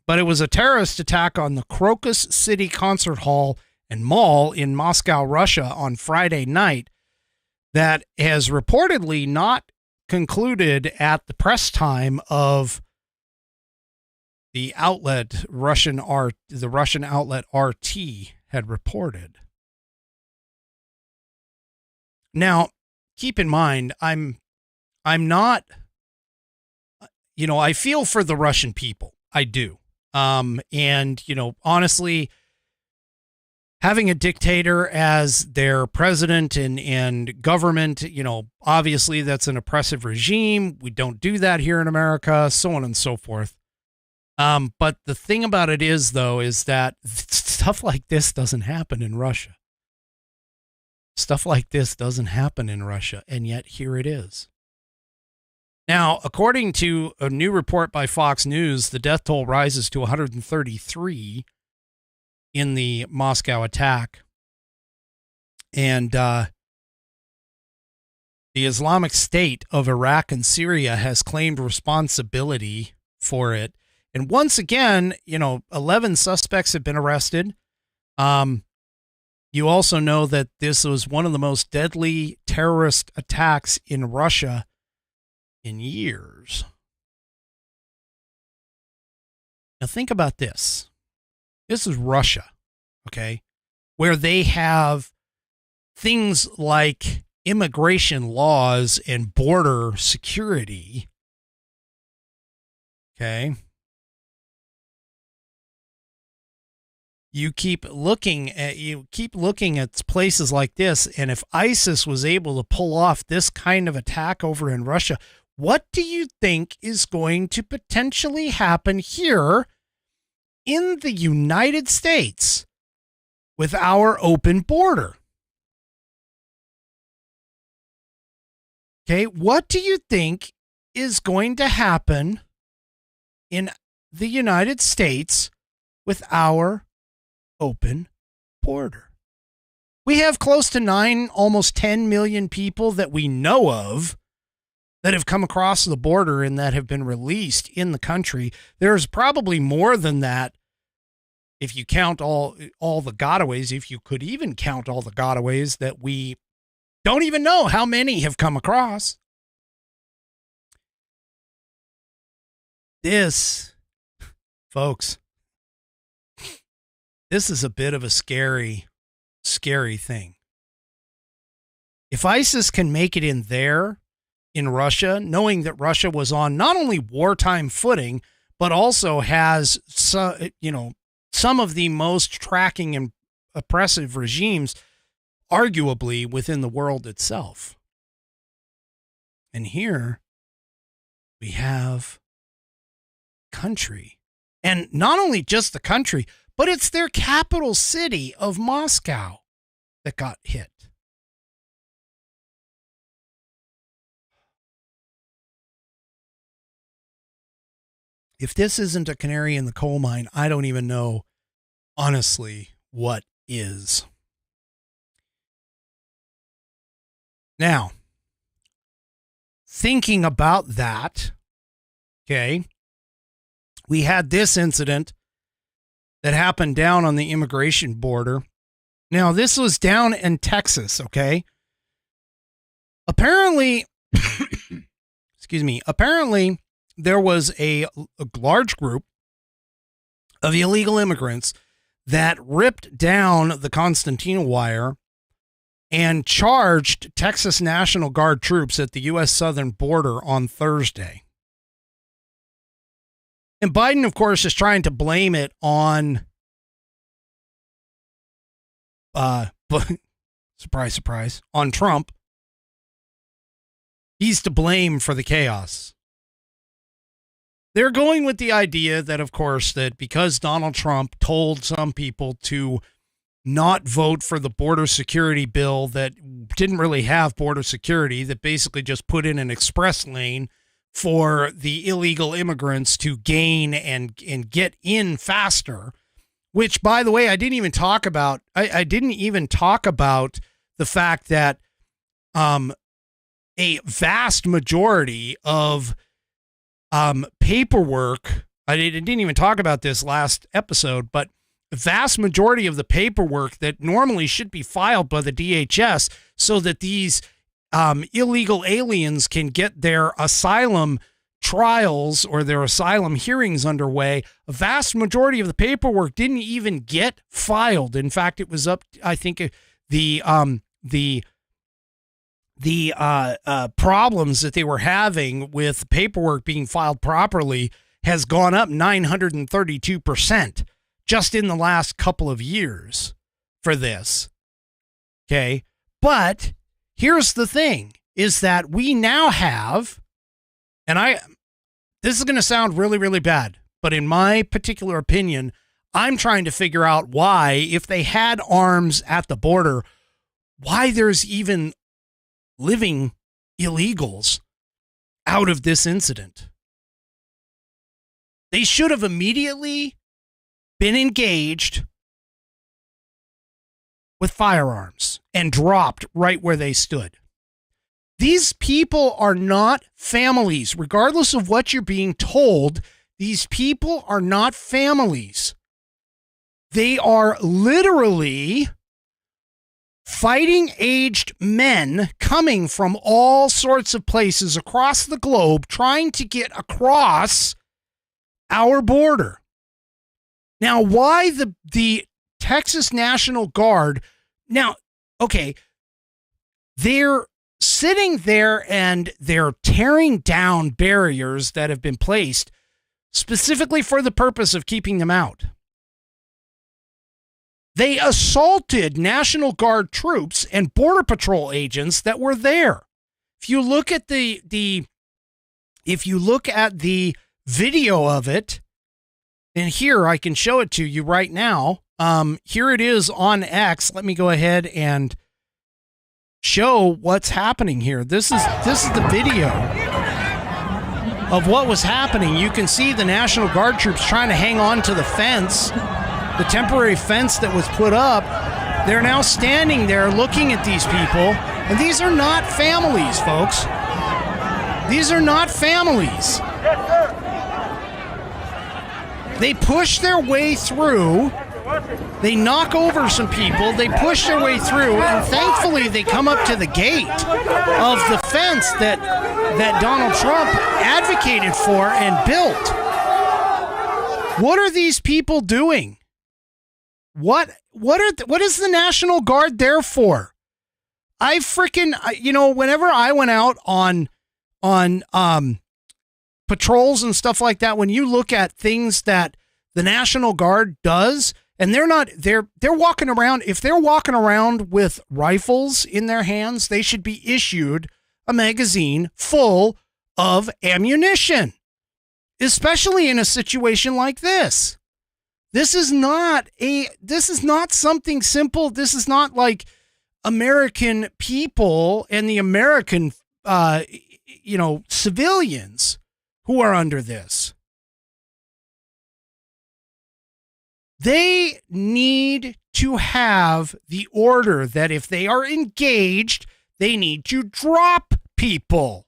it was a terrorist attack on the Crocus City Concert Hall and Mall in Moscow, Russia on Friday night that has reportedly not concluded at the press time of the outlet the Russian outlet RT had reported. Now, keep in mind, I'm not, I feel for the Russian people. I do. And, honestly, having a dictator as their president and government, obviously that's an oppressive regime. We don't do that here in America, so on and so forth. But the thing about it is, though, is that stuff like this doesn't happen in Russia. Stuff like this doesn't happen in Russia, and yet here it is. Now, according to a new report by Fox News, the death toll rises to 133 in the Moscow attack. And the Islamic State of Iraq and Syria has claimed responsibility for it. And once again, 11 suspects have been arrested. You also know that this was one of the most deadly terrorist attacks in Russia in years. Now think about this. This is Russia, okay, where they have things like immigration laws and border security, okay? You keep looking at places like this, and if ISIS was able to pull off this kind of attack over in Russia, what do you think is going to potentially happen here in the United States with our open border? Okay, what do you think is going to happen in the United States with our open border? We have close to 9, almost 10 million people that we know of that have come across the border and that have been released in the country. There's probably more than that if you count all the gotaways, if you could even count all the gotaways that we don't even know how many have come across. This, folks, this is a bit of a scary, scary thing. If ISIS can make it in there, in Russia, knowing that Russia was on not only wartime footing, but also has some of the most tracking and oppressive regimes, arguably within the world itself. And here we have country, and not only just the country, but it's their capital city of Moscow that got hit. If this isn't a canary in the coal mine, I don't even know, honestly, what is. Now, thinking about that, okay, we had this incident that happened down on the immigration border. Now, this was down in Texas, okay? Apparently, apparently there was a large group of illegal immigrants that ripped down the Constantina wire and charged Texas National Guard troops at the U.S. southern border on Thursday. And Biden, of course, is trying to blame it on, surprise, surprise, on Trump. He's to blame for the chaos. They're going with the idea that, of course, that because Donald Trump told some people to not vote for the border security bill that didn't really have border security, that basically just put in an express lane for the illegal immigrants to gain and get in faster, which, by the way, I didn't even talk about. I didn't even talk about the fact that a vast majority of paperwork, I didn't even talk about this last episode, but the vast majority of the paperwork that normally should be filed by the DHS so that these illegal aliens can get their asylum trials or their asylum hearings underway, a vast majority of the paperwork didn't even get filed. In fact, it was up, I think, the problems that they were having with paperwork being filed properly has gone up 932% just in the last couple of years. for this. Okay. But here's the thing is that we now have, and this is going to sound really, really bad, but in my particular opinion, I'm trying to figure out why, if they had arms at the border, why there's even living illegals out of this incident. They should have immediately been engaged with firearms and dropped right where they stood. These people are not families, regardless of what you're being told. These people are not families. They are literally fighting-aged men coming from all sorts of places across the globe trying to get across our border. Now, why the Texas National Guard? Now, okay, they're sitting there and they're tearing down barriers that have been placed specifically for the purpose of keeping them out. They assaulted National Guard troops and Border Patrol agents that were there. If you look at the video of it, and here I can show it to you right now. Here it is on X. Let me go ahead and show what's happening here. This is the video of what was happening. You can see the National Guard troops trying to hang on to the fence, the temporary fence that was put up. They're now standing there looking at these people, and these are not families, folks. These are not families. They push their way through. They knock over some people. They push their way through, and thankfully they come up to the gate of the fence that Donald Trump advocated for and built. What are these people doing? What is the National Guard there for? I freaking, whenever I went out on patrols and stuff like that, when you look at things that the National Guard does, and they're walking around, if they're walking around with rifles in their hands, they should be issued a magazine full of ammunition, especially in a situation like this. This is not something simple. This is not like American people and the American, civilians who are under this. They need to have the order that if they are engaged, they need to drop people.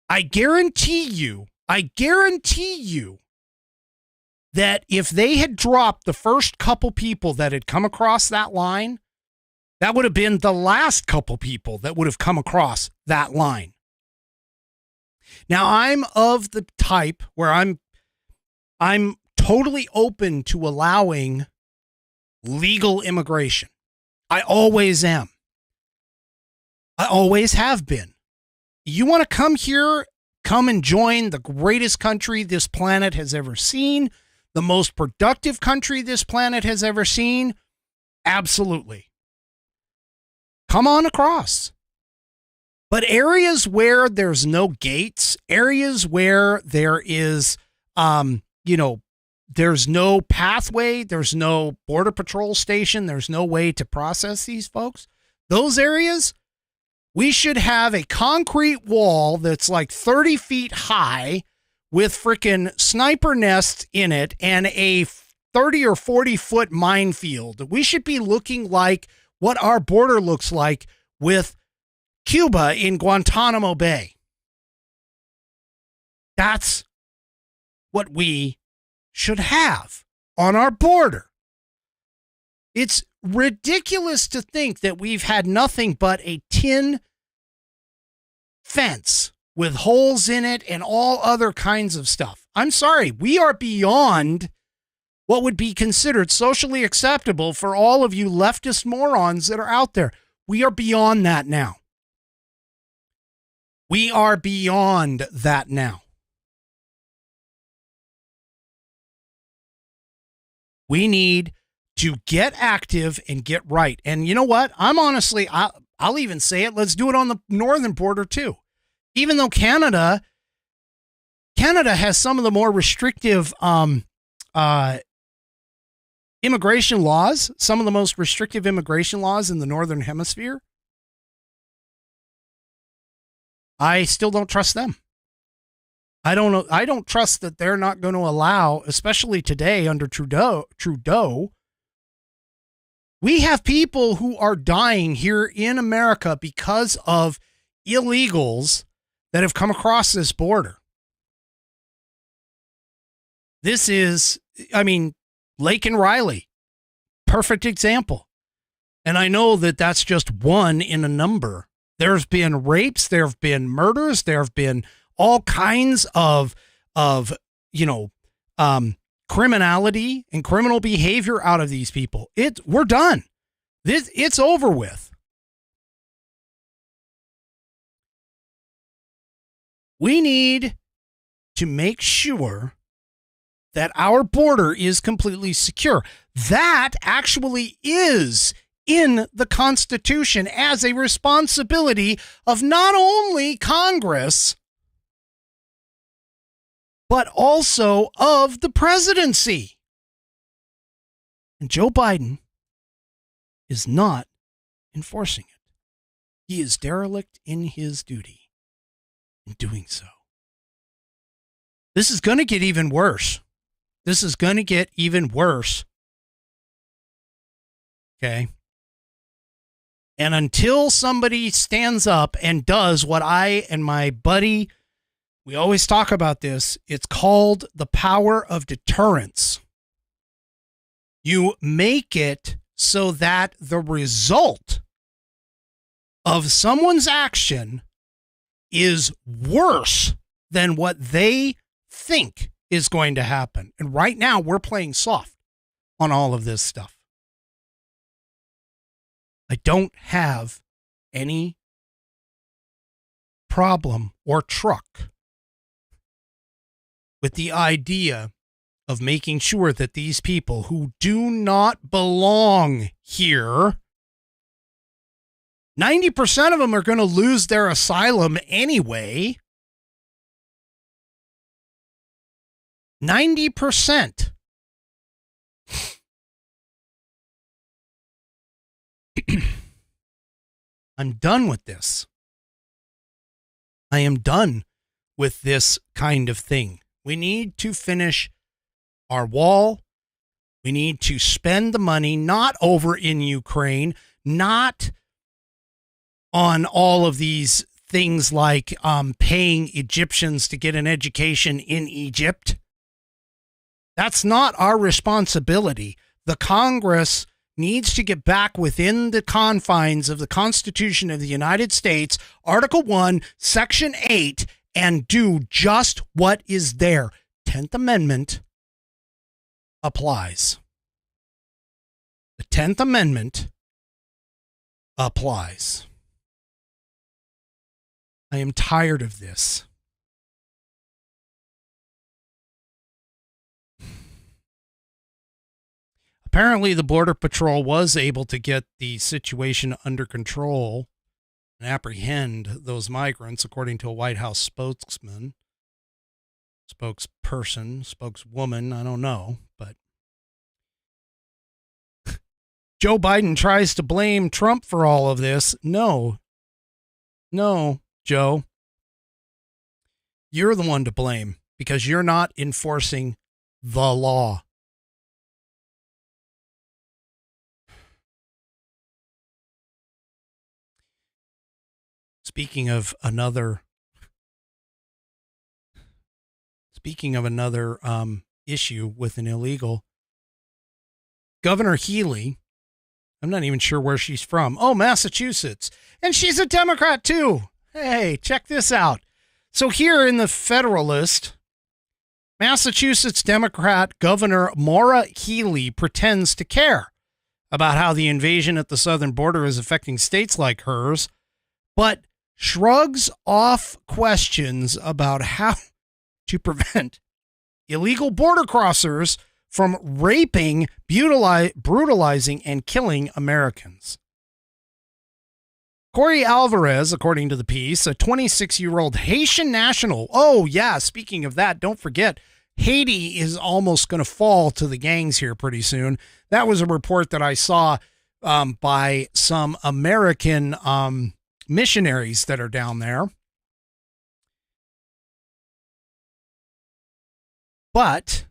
I guarantee you that if they had dropped the first couple people that had come across that line, that would have been the last couple people that would have come across that line. Now, I'm of the type where I'm totally open to allowing legal immigration. I always am. I always have been. You want to come here, come and join the greatest country this planet has ever seen, the most productive country this planet has ever seen? Absolutely. Come on across. But areas where there's no gates, areas where there is, there's no pathway, there's no border patrol station, there's no way to process these folks, those areas, we should have a concrete wall that's like 30 feet high with freaking sniper nests in it and a 30 or 40 foot minefield. We should be looking like what our border looks like with Cuba in Guantanamo Bay. That's what we should have on our border. It's ridiculous to think that we've had nothing but a tin fence with holes in it and all other kinds of stuff. I'm sorry, we are beyond what would be considered socially acceptable for all of you leftist morons that are out there. We are beyond that now. We are beyond that now. We need to get active and get right. And you know what? I'll even say it. Let's do it on the northern border too. Even though Canada has some of the more restrictive immigration laws, some of the most restrictive immigration laws in the Northern Hemisphere, I still don't trust them. I don't trust that they're not going to allow, especially today under Trudeau. We have people who are dying here in America because of illegals that have come across this border. This is, Lake and Riley, perfect example. And I know that that's just one in a number. There's been rapes, there have been murders, there have been all kinds of criminality and criminal behavior out of these people. We're done. It's over with. We need to make sure that our border is completely secure. That actually is in the Constitution as a responsibility of not only Congress, but also of the presidency. And Joe Biden is not enforcing it. He is derelict in his duty in doing so. This is going to get even worse. Okay. And until somebody stands up and does what I and my buddy, we always talk about this, it's called the power of deterrence. You make it so that the result of someone's action is worse than what they think is going to happen. And right now we're playing soft on all of this stuff. I don't have any problem or truck with the idea of making sure that these people who do not belong here, 90% of them are going to lose their asylum anyway. 90%. I'm done with this. I am done with this kind of thing. We need to finish our wall. We need to spend the money not over in Ukraine, not on all of these things like paying Egyptians to get an education in Egypt. That's not our responsibility. The Congress needs to get back within the confines of the Constitution of the United States, Article 1, Section 8, and do just what is there. 10th Amendment applies. The 10th Amendment applies. I am tired of this. Apparently, the Border Patrol was able to get the situation under control and apprehend those migrants, according to a White House spokesperson, spokeswoman, I don't know. But Joe Biden tries to blame Trump for all of this. No, Joe. You're the one to blame because you're not enforcing the law. Speaking of another issue with an illegal, Governor Healy, I'm not even sure where she's from. Oh, Massachusetts. And she's a Democrat too. Hey, check this out. So here in the Federalist, Massachusetts Democrat Governor Maura Healey pretends to care about how the invasion at the southern border is affecting states like hers, but shrugs off questions about how to prevent illegal border crossers from raping, brutalizing, and killing Americans. Corey Alvarez, according to the piece, a 26-year-old Haitian national. Oh, yeah, speaking of that, don't forget, Haiti is almost going to fall to the gangs here pretty soon. That was a report that I saw by some American missionaries that are down there. But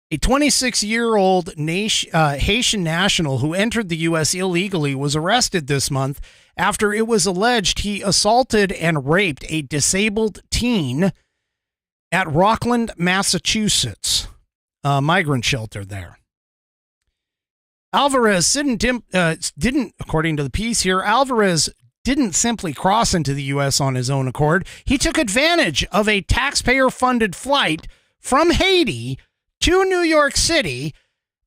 a 26-year-old Haitian national who entered the U.S. illegally was arrested this month after it was alleged he assaulted and raped a disabled teen at Rockland, Massachusetts, a migrant shelter there. Alvarez didn't, according to the piece here, Alvarez didn't simply cross into the U.S. on his own accord. He took advantage of a taxpayer-funded flight from Haiti to New York City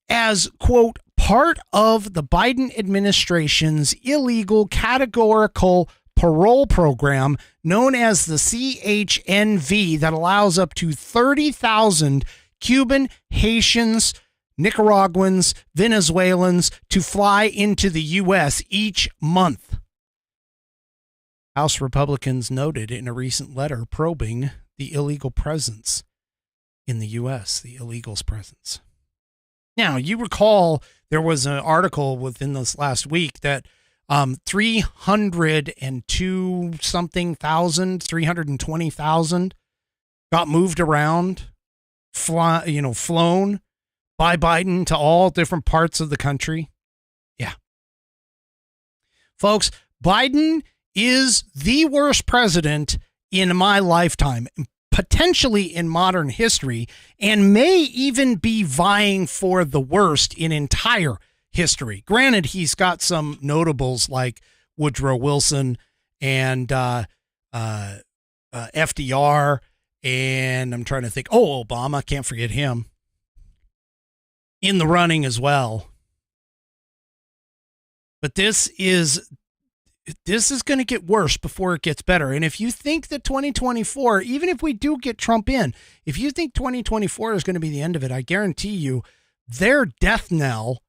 as, quote, part of the Biden administration's illegal categorical parole program known as the CHNV that allows up to 30,000 Cuban, Haitians, Nicaraguans, Venezuelans to fly into the U.S. each month. House Republicans noted in a recent letter probing the illegal presence in the U.S., the illegals' presence. Now, you recall there was an article within this last week that 320,000 got moved around, flown by Biden to all different parts of the country. Yeah. Folks, Biden is the worst president in my lifetime, potentially in modern history, and may even be vying for the worst in entire history. Granted, he's got some notables like Woodrow Wilson and FDR, and I'm trying to think, Obama, can't forget him, in the running as well. But this is going to get worse before it gets better. And if you think that 2024, even if we do get Trump in, if you think 2024 is going to be the end of it, I guarantee you their death knell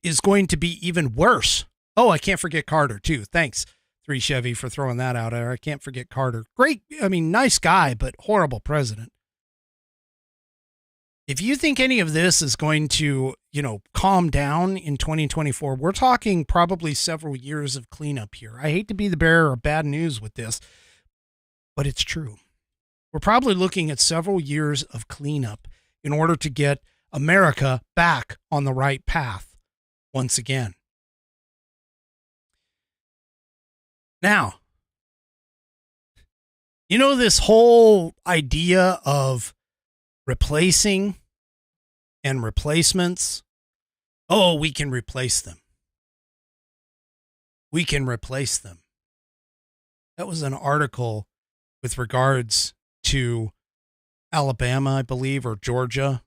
is going to be even worse. Oh, I can't forget Carter too. Thanks, 3 Chevy, for throwing that out there. I can't forget Carter. Great. I mean, nice guy, but horrible president. If you think any of this is going to, calm down in 2024, we're talking probably several years of cleanup here. I hate to be the bearer of bad news with this, but it's true. We're probably looking at several years of cleanup in order to get America back on the right path once again. Now, this whole idea of replacing and replacements. Oh, we can replace them. We can replace them. That was an article with regards to Alabama, I believe, or Georgia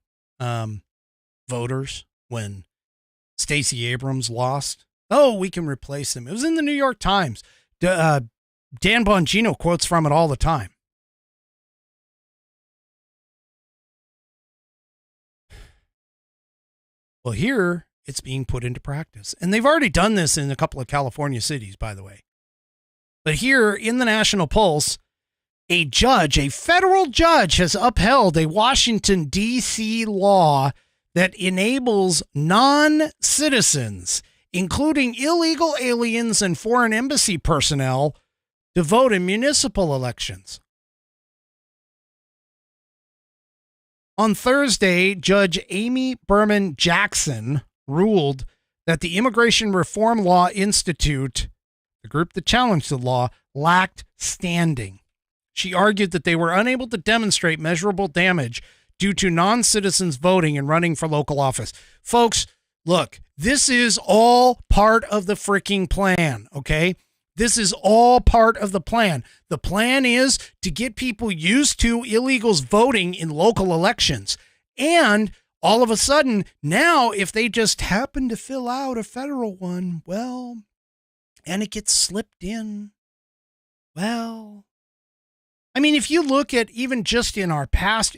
voters when Stacey Abrams lost. Oh, we can replace them. It was in the New York Times. Dan Bongino quotes from it all the time. Well, here it's being put into practice. And they've already done this in a couple of California cities, by the way. But here in the National Pulse, a federal judge, has upheld a Washington, D.C. law that enables non-citizens, including illegal aliens and foreign embassy personnel, to vote in municipal elections. On Thursday, Judge Amy Berman Jackson ruled that the Immigration Reform Law Institute, the group that challenged the law, lacked standing. She argued that they were unable to demonstrate measurable damage due to non-citizens voting and running for local office. Folks, look, this is all part of the freaking plan, okay? This is all part of the plan. The plan is to get people used to illegals voting in local elections. And all of a sudden, now, if they just happen to fill out a federal one, well, and it gets slipped in, well, I mean, if you look at even just in our past,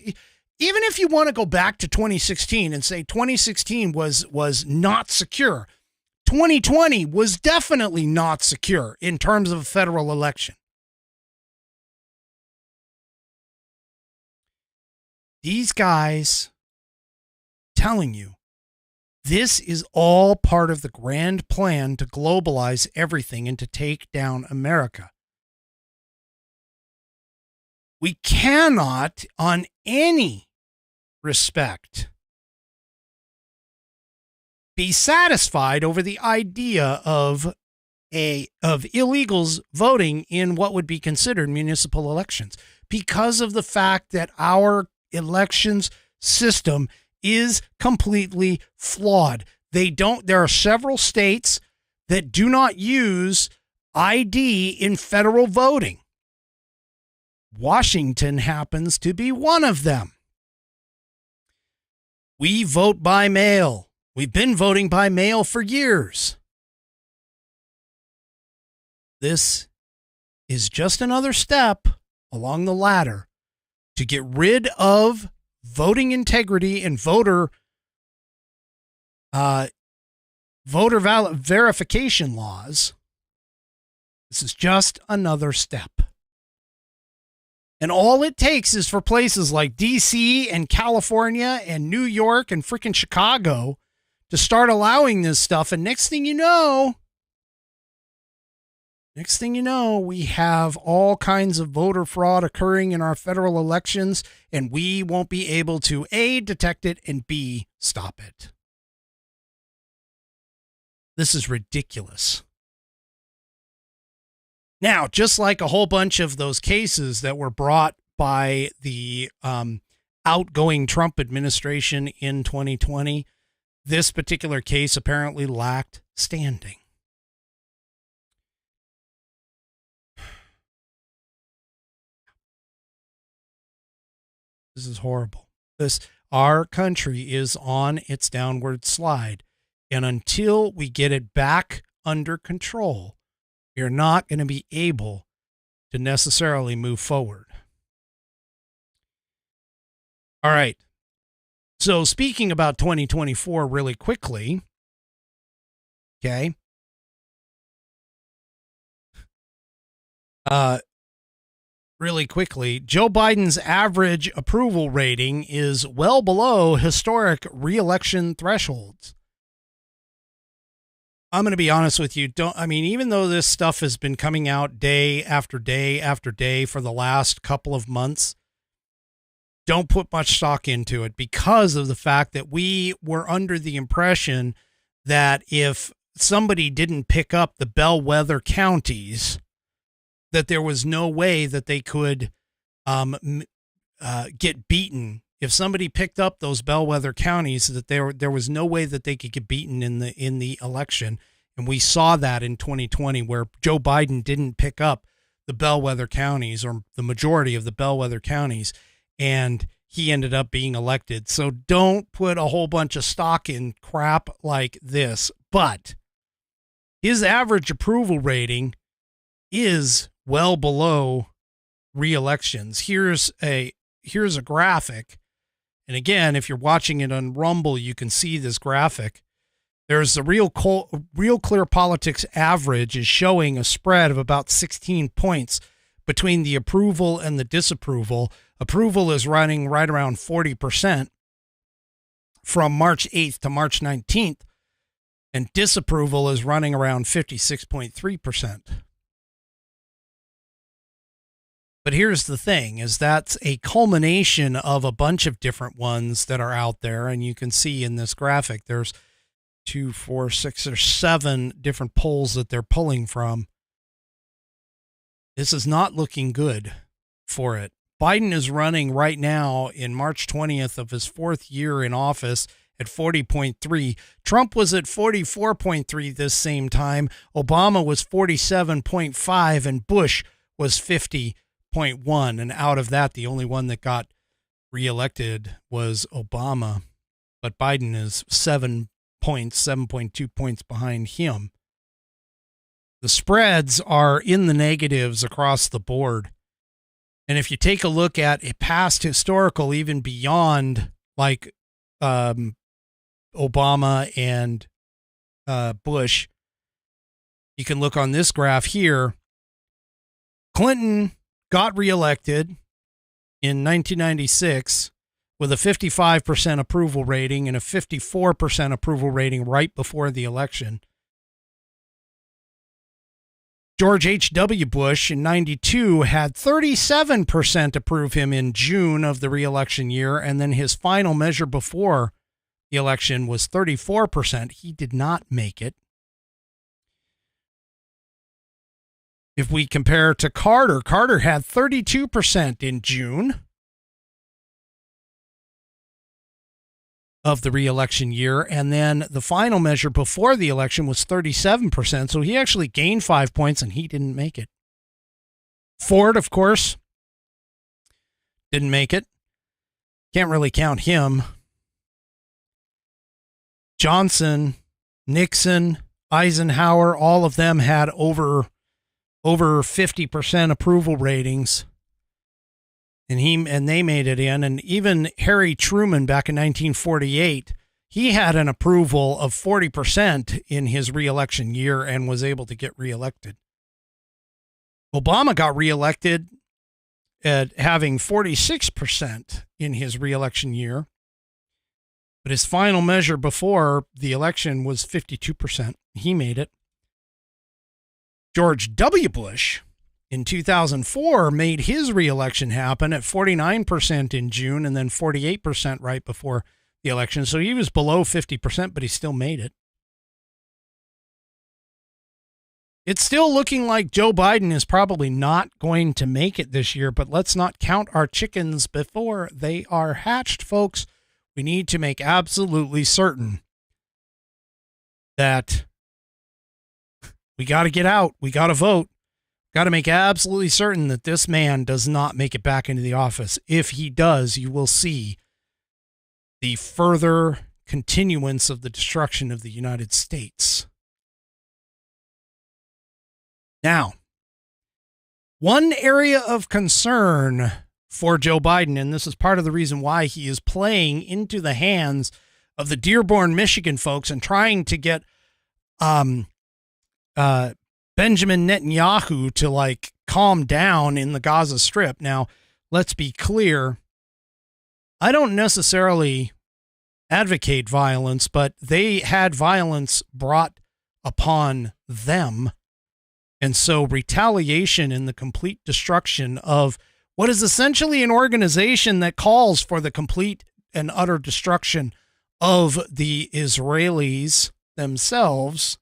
even if you want to go back to 2016 and say 2016 was not secure, 2020 was definitely not secure in terms of a federal election. These guys telling you this is all part of the grand plan to globalize everything and to take down America. We cannot, on any respect, be satisfied over the idea of illegals voting in what would be considered municipal elections, because of the fact that our elections system is completely flawed. There are several states that do not use ID in federal voting. Washington happens to be one of them. We vote by mail. We've been voting by mail for years. This is just another step along the ladder to get rid of voting integrity and voter verification laws. This is just another step. And all it takes is for places like DC and California and New York and freaking Chicago to start allowing this stuff. And next thing you know, we have all kinds of voter fraud occurring in our federal elections, and we won't be able to A, detect it, and B, stop it. This is ridiculous. Now, just like a whole bunch of those cases that were brought by the outgoing Trump administration in 2020, this particular case apparently lacked standing. This is horrible. Our country is on its downward slide. And until we get it back under control, you're not going to be able to necessarily move forward. All right. So speaking about 2024 really quickly, okay. Really quickly, Joe Biden's average approval rating is well below historic re-election thresholds. I'm going to be honest with you. Even though this stuff has been coming out day after day after day for the last couple of months, don't put much stock into it because of the fact that we were under the impression that if somebody didn't pick up the bellwether counties, that there was no way that they could get beaten. If somebody picked up those bellwether counties, that there was no way that they could get beaten in the election. And we saw that in 2020 where Joe Biden didn't pick up the bellwether counties or the majority of the bellwether counties, and he ended up being elected. So don't put a whole bunch of stock in crap like this. But his average approval rating is well below re-elections. Here's a graphic. And again, if you're watching it on Rumble, you can see this graphic. There's the Real Clear Politics average is showing a spread of about 16 points between the approval and the disapproval. Approval is running right around 40% from March 8th to March 19th, and disapproval is running around 56.3%. But here's the thing, is that's a culmination of a bunch of different ones that are out there. And you can see in this graphic, there's 2, 4, 6, or 7 different polls that they're pulling from. This is not looking good for it. Biden is running right now in March 20th of his 4th year in office at 40.3. Trump was at 44.3 this same time. Obama was 47.5 and Bush was 50.1. And out of that, the only one that got reelected was Obama. But Biden is 7.2 points behind him. The spreads are in the negatives across the board. And if you take a look at a past historical, even beyond like Obama and Bush, you can look on this graph here. Clinton got reelected in 1996 with a 55% approval rating and a 54% approval rating right before the election. George H.W. Bush in 92 had 37% approve him in June of the re-election year, and then his final measure before the election was 34%. He did not make it. If we compare to Carter, Carter had 32% in June of the re-election year, and then the final measure before the election was 37%, so he actually gained 5 points and he didn't make it. Ford, of course, didn't make it. Can't really count him. Johnson, Nixon, Eisenhower, all of them had over 50% approval ratings. And they made it in. And even Harry Truman back in 1948, he had an approval of 40% in his reelection year and was able to get reelected. Obama got reelected at having 46% in his reelection year, but his final measure before the election was 52%. He made it. George W. Bush in 2004 made his reelection happen at 49% in June and then 48% right before the election. So he was below 50%, but he still made it. It's still looking like Joe Biden is probably not going to make it this year, but let's not count our chickens before they are hatched, folks. We need to make absolutely certain that we got to get out. We got to vote. Got to make absolutely certain that this man does not make it back into the office. If he does, you will see the further continuance of the destruction of the United States. Now, one area of concern for Joe Biden, and this is part of the reason why he is playing into the hands of the Dearborn, Michigan folks and trying to get Benjamin Netanyahu to like calm down in the Gaza Strip. Now, let's be clear. I don't necessarily advocate violence, but they had violence brought upon them. And so retaliation and the complete destruction of what is essentially an organization that calls for the complete and utter destruction of the Israelis themselves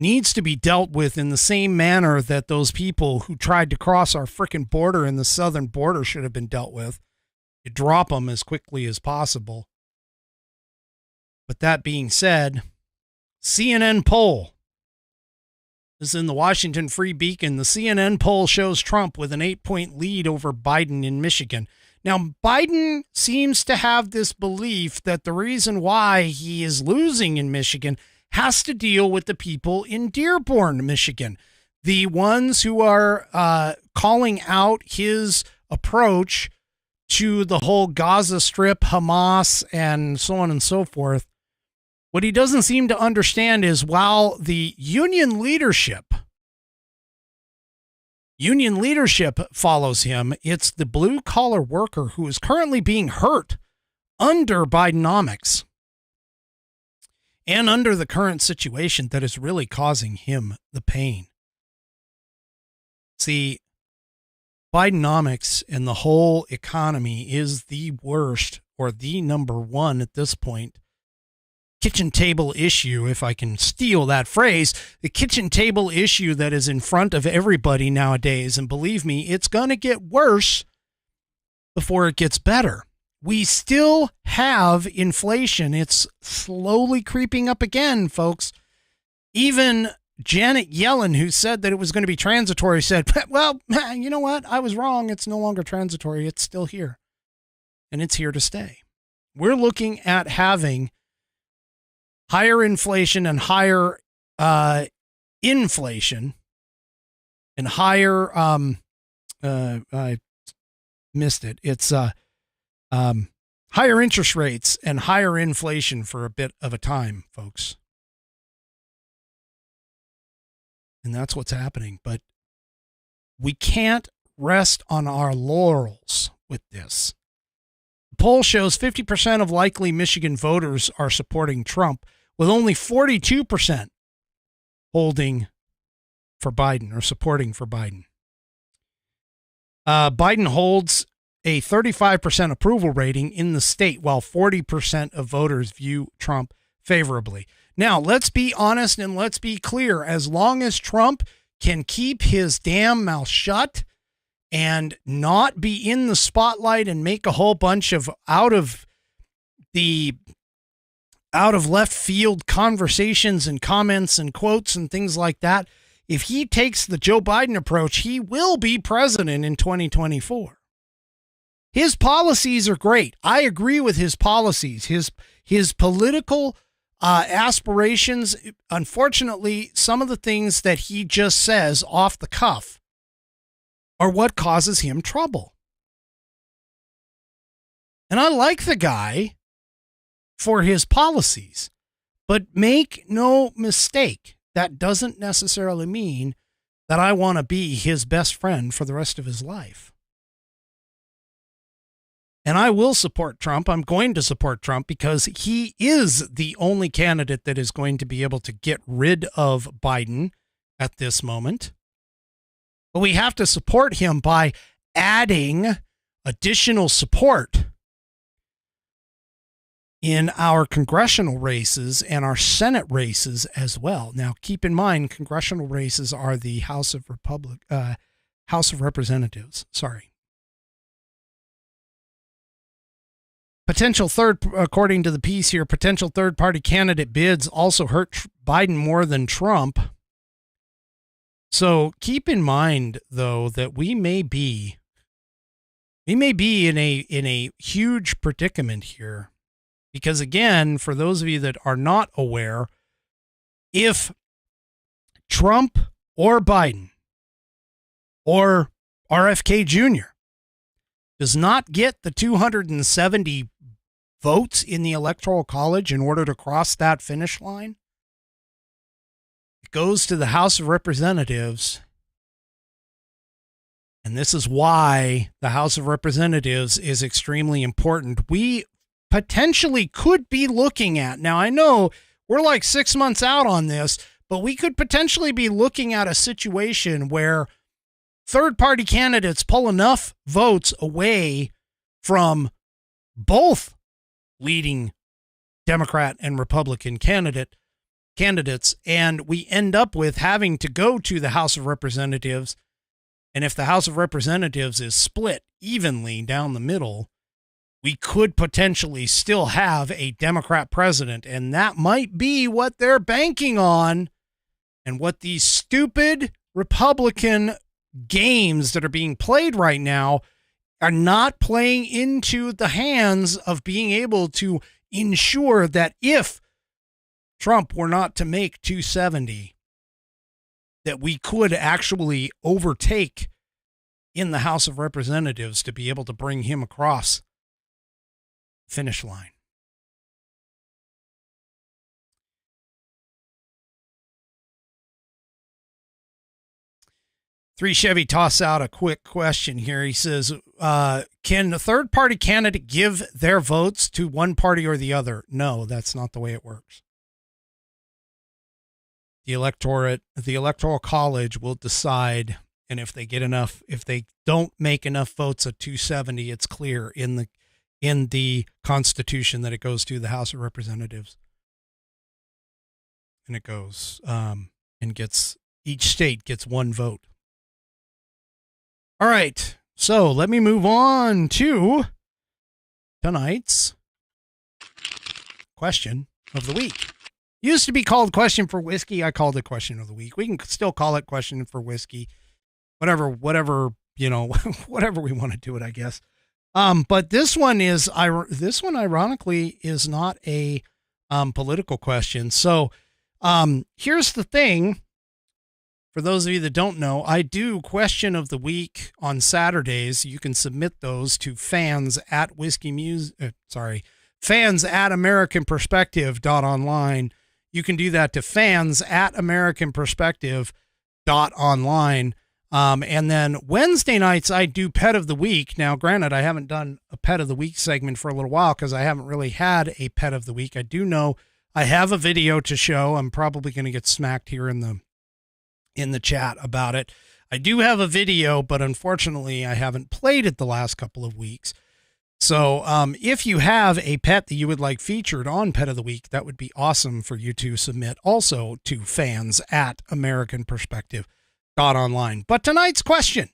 needs to be dealt with in the same manner that those people who tried to cross our frickin' border in the southern border should have been dealt with. You drop them as quickly as possible. But that being said, CNN poll. This is in the Washington Free Beacon. The CNN poll shows Trump with an 8-point lead over Biden in Michigan. Now, Biden seems to have this belief that the reason why he is losing in Michigan has to deal with the people in Dearborn, Michigan, the ones who are calling out his approach to the whole Gaza Strip, Hamas, and so on and so forth. What he doesn't seem to understand is while the union leadership follows him, it's the blue-collar worker who is currently being hurt under Bidenomics and under the current situation that is really causing him the pain. See, Bidenomics and the whole economy is the worst, or the number one at this point, kitchen table issue, if I can steal that phrase, the kitchen table issue that is in front of everybody nowadays. And believe me, it's going to get worse before it gets better. We still have inflation. It's slowly creeping up again, folks. Even Janet Yellen, who said that it was going to be transitory, said, well, you know what? I was wrong. It's no longer transitory. It's still here. And it's here to stay. We're looking at having higher inflation and higher inflation and higher I missed it. It's higher interest rates and higher inflation for a bit of a time, folks. And that's what's happening. But we can't rest on our laurels with this. The poll shows 50% of likely Michigan voters are supporting Trump, with only 42% holding for Biden or supporting for Biden. Biden holds a 35% approval rating in the state, while 40% of voters view Trump favorably. Now, let's be honest and let's be clear. As long as Trump can keep his damn mouth shut and not be in the spotlight and make a whole bunch of out of left field conversations and comments and quotes and things like that, if he takes the Joe Biden approach, he will be president in 2024. His policies are great. I agree with his policies. His political aspirations, unfortunately, some of the things that he just says off the cuff are what causes him trouble. And I like the guy for his policies, but make no mistake, that doesn't necessarily mean that I want to be his best friend for the rest of his life. And I will support Trump. I'm going to support Trump because he is the only candidate that is going to be able to get rid of Biden at this moment. But we have to support him by adding additional support in our congressional races and our Senate races as well. Now, keep in mind, congressional races are the House of Representatives. Sorry. Potential according to the piece here, potential third-party candidate bids also hurt Biden more than Trump. So keep in mind, though, that we may be in a huge predicament here. Because again, for those of you that are not aware, if Trump or Biden or RFK Jr. does not get the 270 votes in the Electoral College in order to cross that finish line, it goes to the House of Representatives. And this is why the House of Representatives is extremely important. We potentially could be looking at, now I know we're like 6 months out on this, but we could potentially be looking at a situation where third-party candidates pull enough votes away from both leading Democrat and Republican candidates, and we end up with having to go to the House of Representatives. And if the House of Representatives is split evenly down the middle, we could potentially still have a Democrat president, and that might be what they're banking on, and what these stupid Republican games that are being played right now are not playing into the hands of being able to ensure that if Trump were not to make 270, that we could actually overtake in the House of Representatives to be able to bring him across the finish line. Three Chevy toss out a quick question here. He says, can the third-party candidate give their votes to one party or the other? No, that's not the way it works. The Electoral College will decide, and if they don't make enough votes at 270, it's clear in the Constitution that it goes to the House of Representatives. And it goes and each state gets one vote. All right, so let me move on to tonight's question of the week. Used to be called Question for Whiskey. I called it Question of the Week. We can still call it Question for Whiskey. Whatever, whatever we want to do it, I guess. But this one ironically is not a political question. So here's the thing. for those of you that don't know, I do question of the week on Saturdays. You can submit those to fans at americanperspective.online. You can do that to fans at americanperspective.online. And then Wednesday nights, I do Pet of the Week. Now, granted, I haven't done a Pet of the Week segment for a little while because I haven't really had a Pet of the Week. I do know I have a video to show. I'm probably going to get smacked here in the chat about it. I do have a video, but unfortunately, I haven't played it the last couple of weeks. So if you have a pet that you would like featured on Pet of the Week, that would be awesome for you to submit also to fans at americanperspective.online. But tonight's question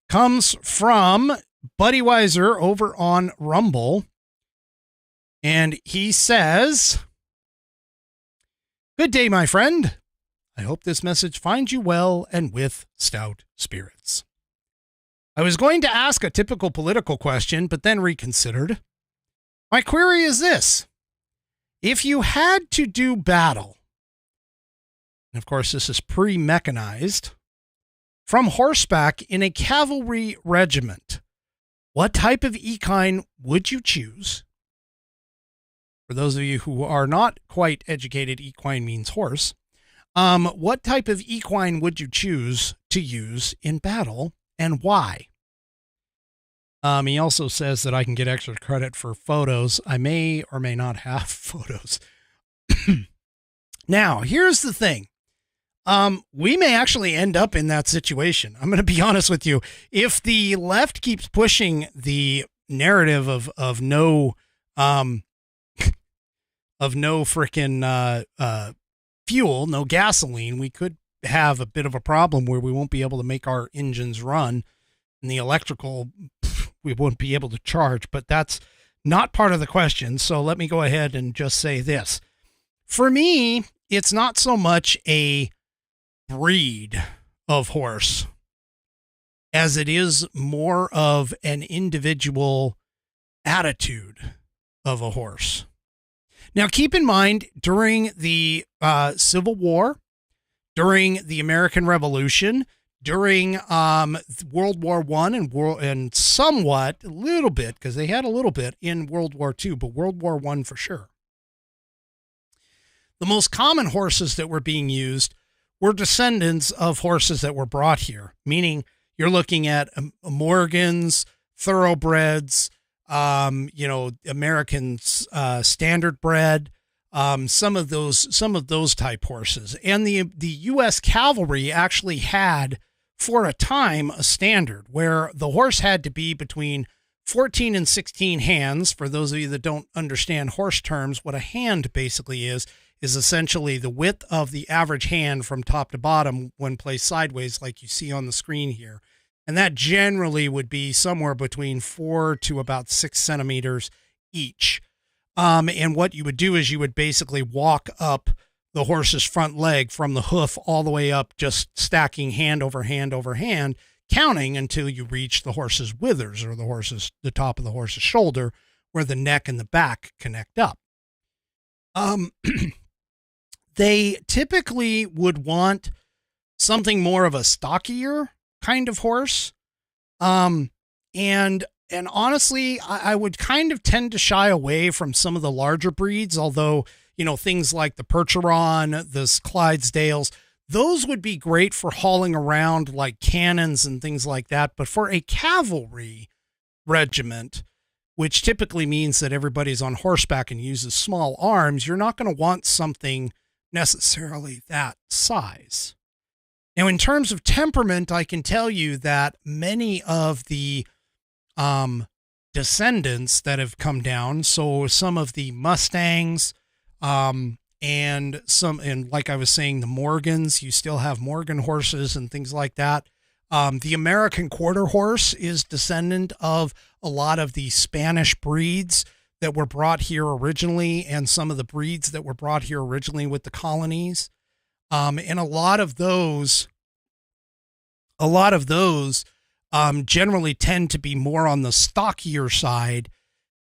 comes from Buddy Weiser over on Rumble. And he says, "Good day, my friend. I hope this message finds you well and with stout spirits. I was going to ask a typical political question, but then reconsidered. My query is this. If you had to do battle," and of course this is pre-mechanized, "from horseback in a cavalry regiment, what type of equine would you choose?" For those of you who are not quite educated, equine means horse. What type of equine would you choose to use in battle and why? He also says that I can get extra credit for photos. I may or may not have photos. Now, here's the thing. We may actually end up in that situation. I'm going to be honest with you. If the left keeps pushing the narrative of no freaking fuel, no gasoline, we could have a bit of a problem where we won't be able to make our engines run, and the electrical, we won't be able to charge. But that's not part of the question. So let me go ahead and just say this. For me, it's not so much a breed of horse as it is more of an individual attitude of a horse. Now, keep in mind, during the Civil War, during the American Revolution, during World War I and somewhat, a little bit, because they had a little bit in World War II, but World War I for sure. The most common horses that were being used were descendants of horses that were brought here, meaning you're looking at Morgans, thoroughbreds, American standard bred, some of those type horses. And the U.S. cavalry actually had, for a time, a standard where the horse had to be between 14 and 16 hands. For those of you that don't understand horse terms, what a hand basically is essentially the width of the average hand from top to bottom when placed sideways, like you see on the screen here. And that generally would be somewhere between 4 to about 6 centimeters each. And what you would do is you would basically walk up the horse's front leg from the hoof all the way up, just stacking hand over hand over hand, counting until you reach the horse's withers, or the top of the horse's shoulder, where the neck and the back connect up. They typically would want something more of a stockier kind of horse. And honestly, I would kind of tend to shy away from some of the larger breeds, although, things like the Percheron, the Clydesdales, those would be great for hauling around like cannons and things like that. But for a cavalry regiment, which typically means that everybody's on horseback and uses small arms, you're not going to want something necessarily that size. Now, in terms of temperament, I can tell you that many of the descendants that have come down, so some of the Mustangs, and like I was saying, the Morgans, you still have Morgan horses and things like that. The American quarter horse is descendant of a lot of the Spanish breeds that were brought here originally, and some of the breeds that were brought here originally with the colonies. And a lot of those generally tend to be more on the stockier side,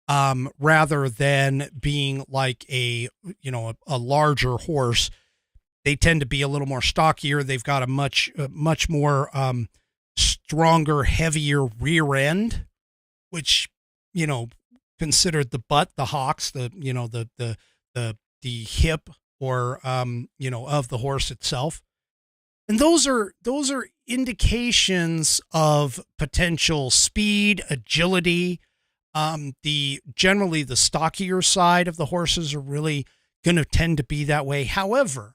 rather than being like a larger horse. They tend to be a little more stockier. They've got a much more stronger, heavier rear end, which, considered the butt, the hocks, the hip, or of the horse itself. And those are indications of potential speed, agility. Generally the stockier side of the horses are really going to tend to be that way. However,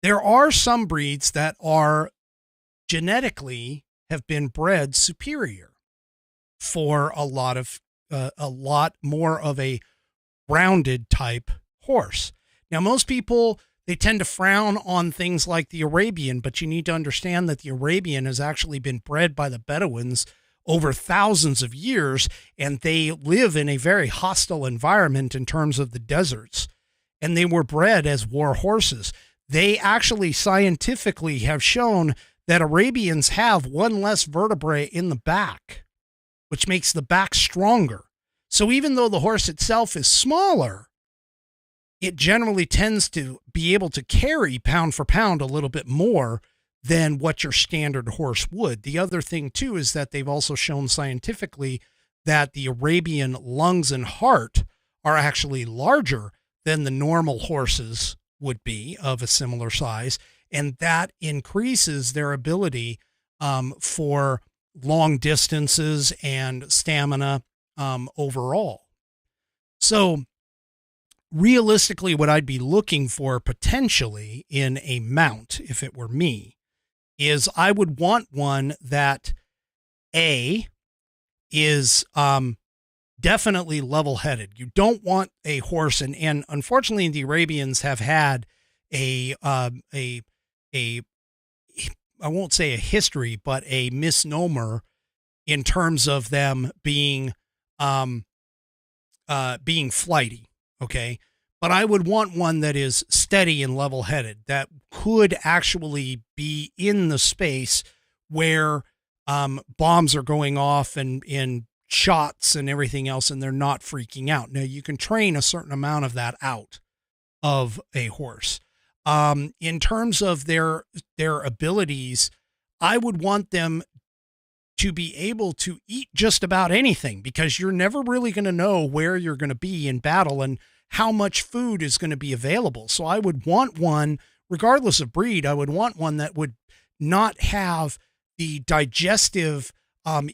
there are some breeds that are genetically have been bred superior for a lot more of a rounded type horse. Now, most people, they tend to frown on things like the Arabian, but you need to understand that the Arabian has actually been bred by the Bedouins over thousands of years, and they live in a very hostile environment in terms of the deserts, and they were bred as war horses. They actually scientifically have shown that Arabians have one less vertebrae in the back, which makes the back stronger. So even though the horse itself is smaller, it generally tends to be able to carry pound for pound a little bit more than what your standard horse would. The other thing too is that they've also shown scientifically that the Arabian lungs and heart are actually larger than the normal horses would be of a similar size, and that increases their ability for long distances and stamina overall. So realistically, what I'd be looking for potentially in a mount, if it were me, is I would want one that is definitely level-headed. You don't want a horse, and unfortunately the Arabians have had I won't say a history, but a misnomer in terms of them being flighty. Okay. But I would want one that is steady and level-headed, that could actually be in the space where bombs are going off and in shots and everything else, and they're not freaking out. Now, you can train a certain amount of that out of a horse. In terms of their abilities, I would want them to be able to eat just about anything, because you're never really going to know where you're going to be in battle and how much food is going to be available. So I would want one, regardless of breed, I would want one that would not have the digestive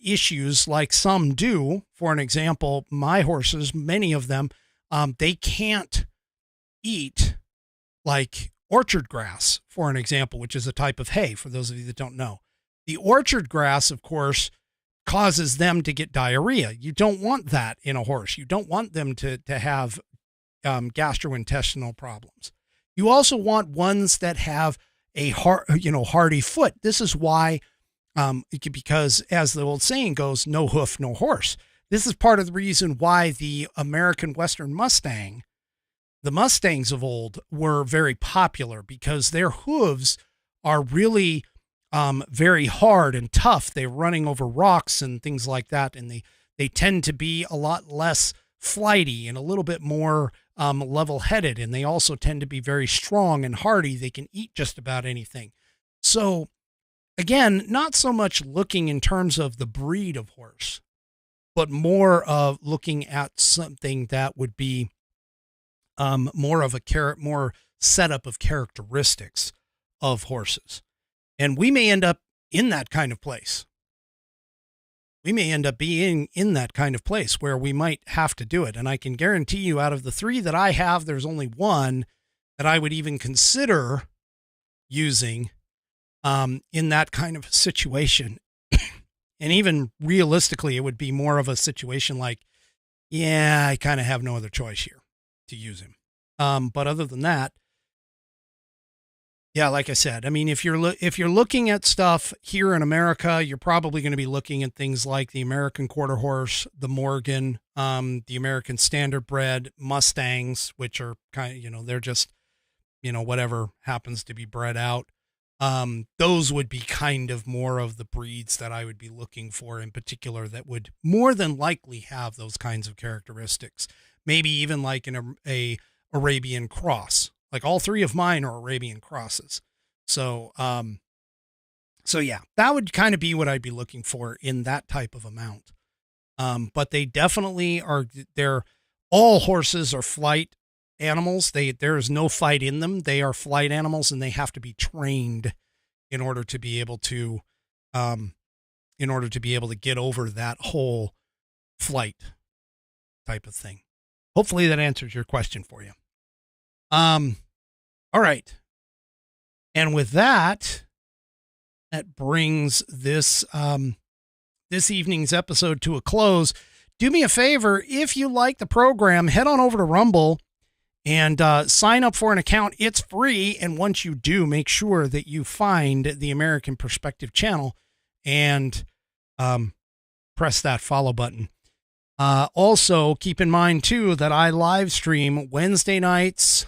issues like some do. For an example, my horses, many of them, they can't eat like orchard grass, for an example, which is a type of hay, for those of you that don't know. The orchard grass, of course, causes them to get diarrhea. You don't want that in a horse. You don't want them to have gastrointestinal problems. You also want ones that have a hardy foot. This is why, because as the old saying goes, no hoof, no horse. This is part of the reason why the American Western Mustang, the Mustangs of old, were very popular, because their hooves are really very hard and tough. They're running over rocks and things like that, and they tend to be a lot less flighty and a little bit more level-headed, and they also tend to be very strong and hardy. They can eat just about anything. So again, not so much looking in terms of the breed of horse, but more of looking at something that would be more of more setup of characteristics of horses. And we may end up in that kind of place. We may end up being in that kind of place where we might have to do it. And I can guarantee you, out of the 3 that I have, there's only one that I would even consider using in that kind of situation. And even realistically, it would be more of a situation like, yeah, I kind of have no other choice here to use him. But other than that, yeah, like I said, I mean, if you're looking at stuff here in America, you're probably going to be looking at things like the American Quarter Horse, the Morgan, the American Standard Bred Mustangs, which are kind of, they're just, whatever happens to be bred out. Those would be kind of more of the breeds that I would be looking for in particular, that would more than likely have those kinds of characteristics. Maybe even like a Arabian cross Like all 3 of mine are Arabian crosses. So, so yeah, that would kind of be what I'd be looking for in that type of amount. But they definitely are, all horses are flight animals. There is no fight in them. They are flight animals, and they have to be trained in order to be able to get over that whole flight type of thing. Hopefully that answers your question for you. All right. And with that brings this, this evening's episode to a close. Do me a favor. If you like the program, head on over to Rumble and sign up for an account. It's free. And once you do, make sure that you find the American Perspective channel and press that follow button. Also, keep in mind, too, that I live stream Wednesday nights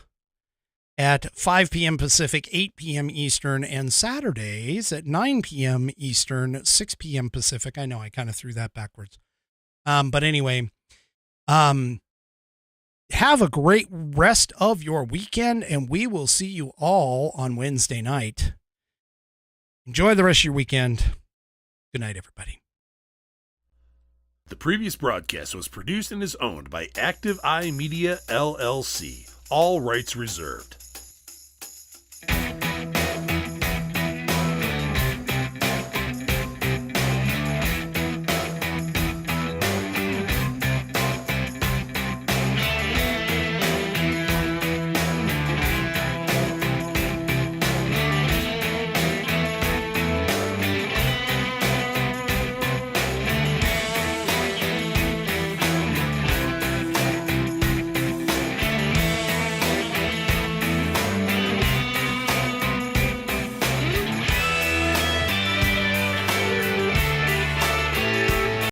at 5 p.m. Pacific, 8 p.m. Eastern, and Saturdays at 9 p.m. Eastern, 6 p.m. Pacific. I know I kind of threw that backwards. But anyway, have a great rest of your weekend, and we will see you all on Wednesday night. Enjoy the rest of your weekend. Good night, everybody. The previous broadcast was produced and is owned by Active Eye Media LLC. All rights reserved.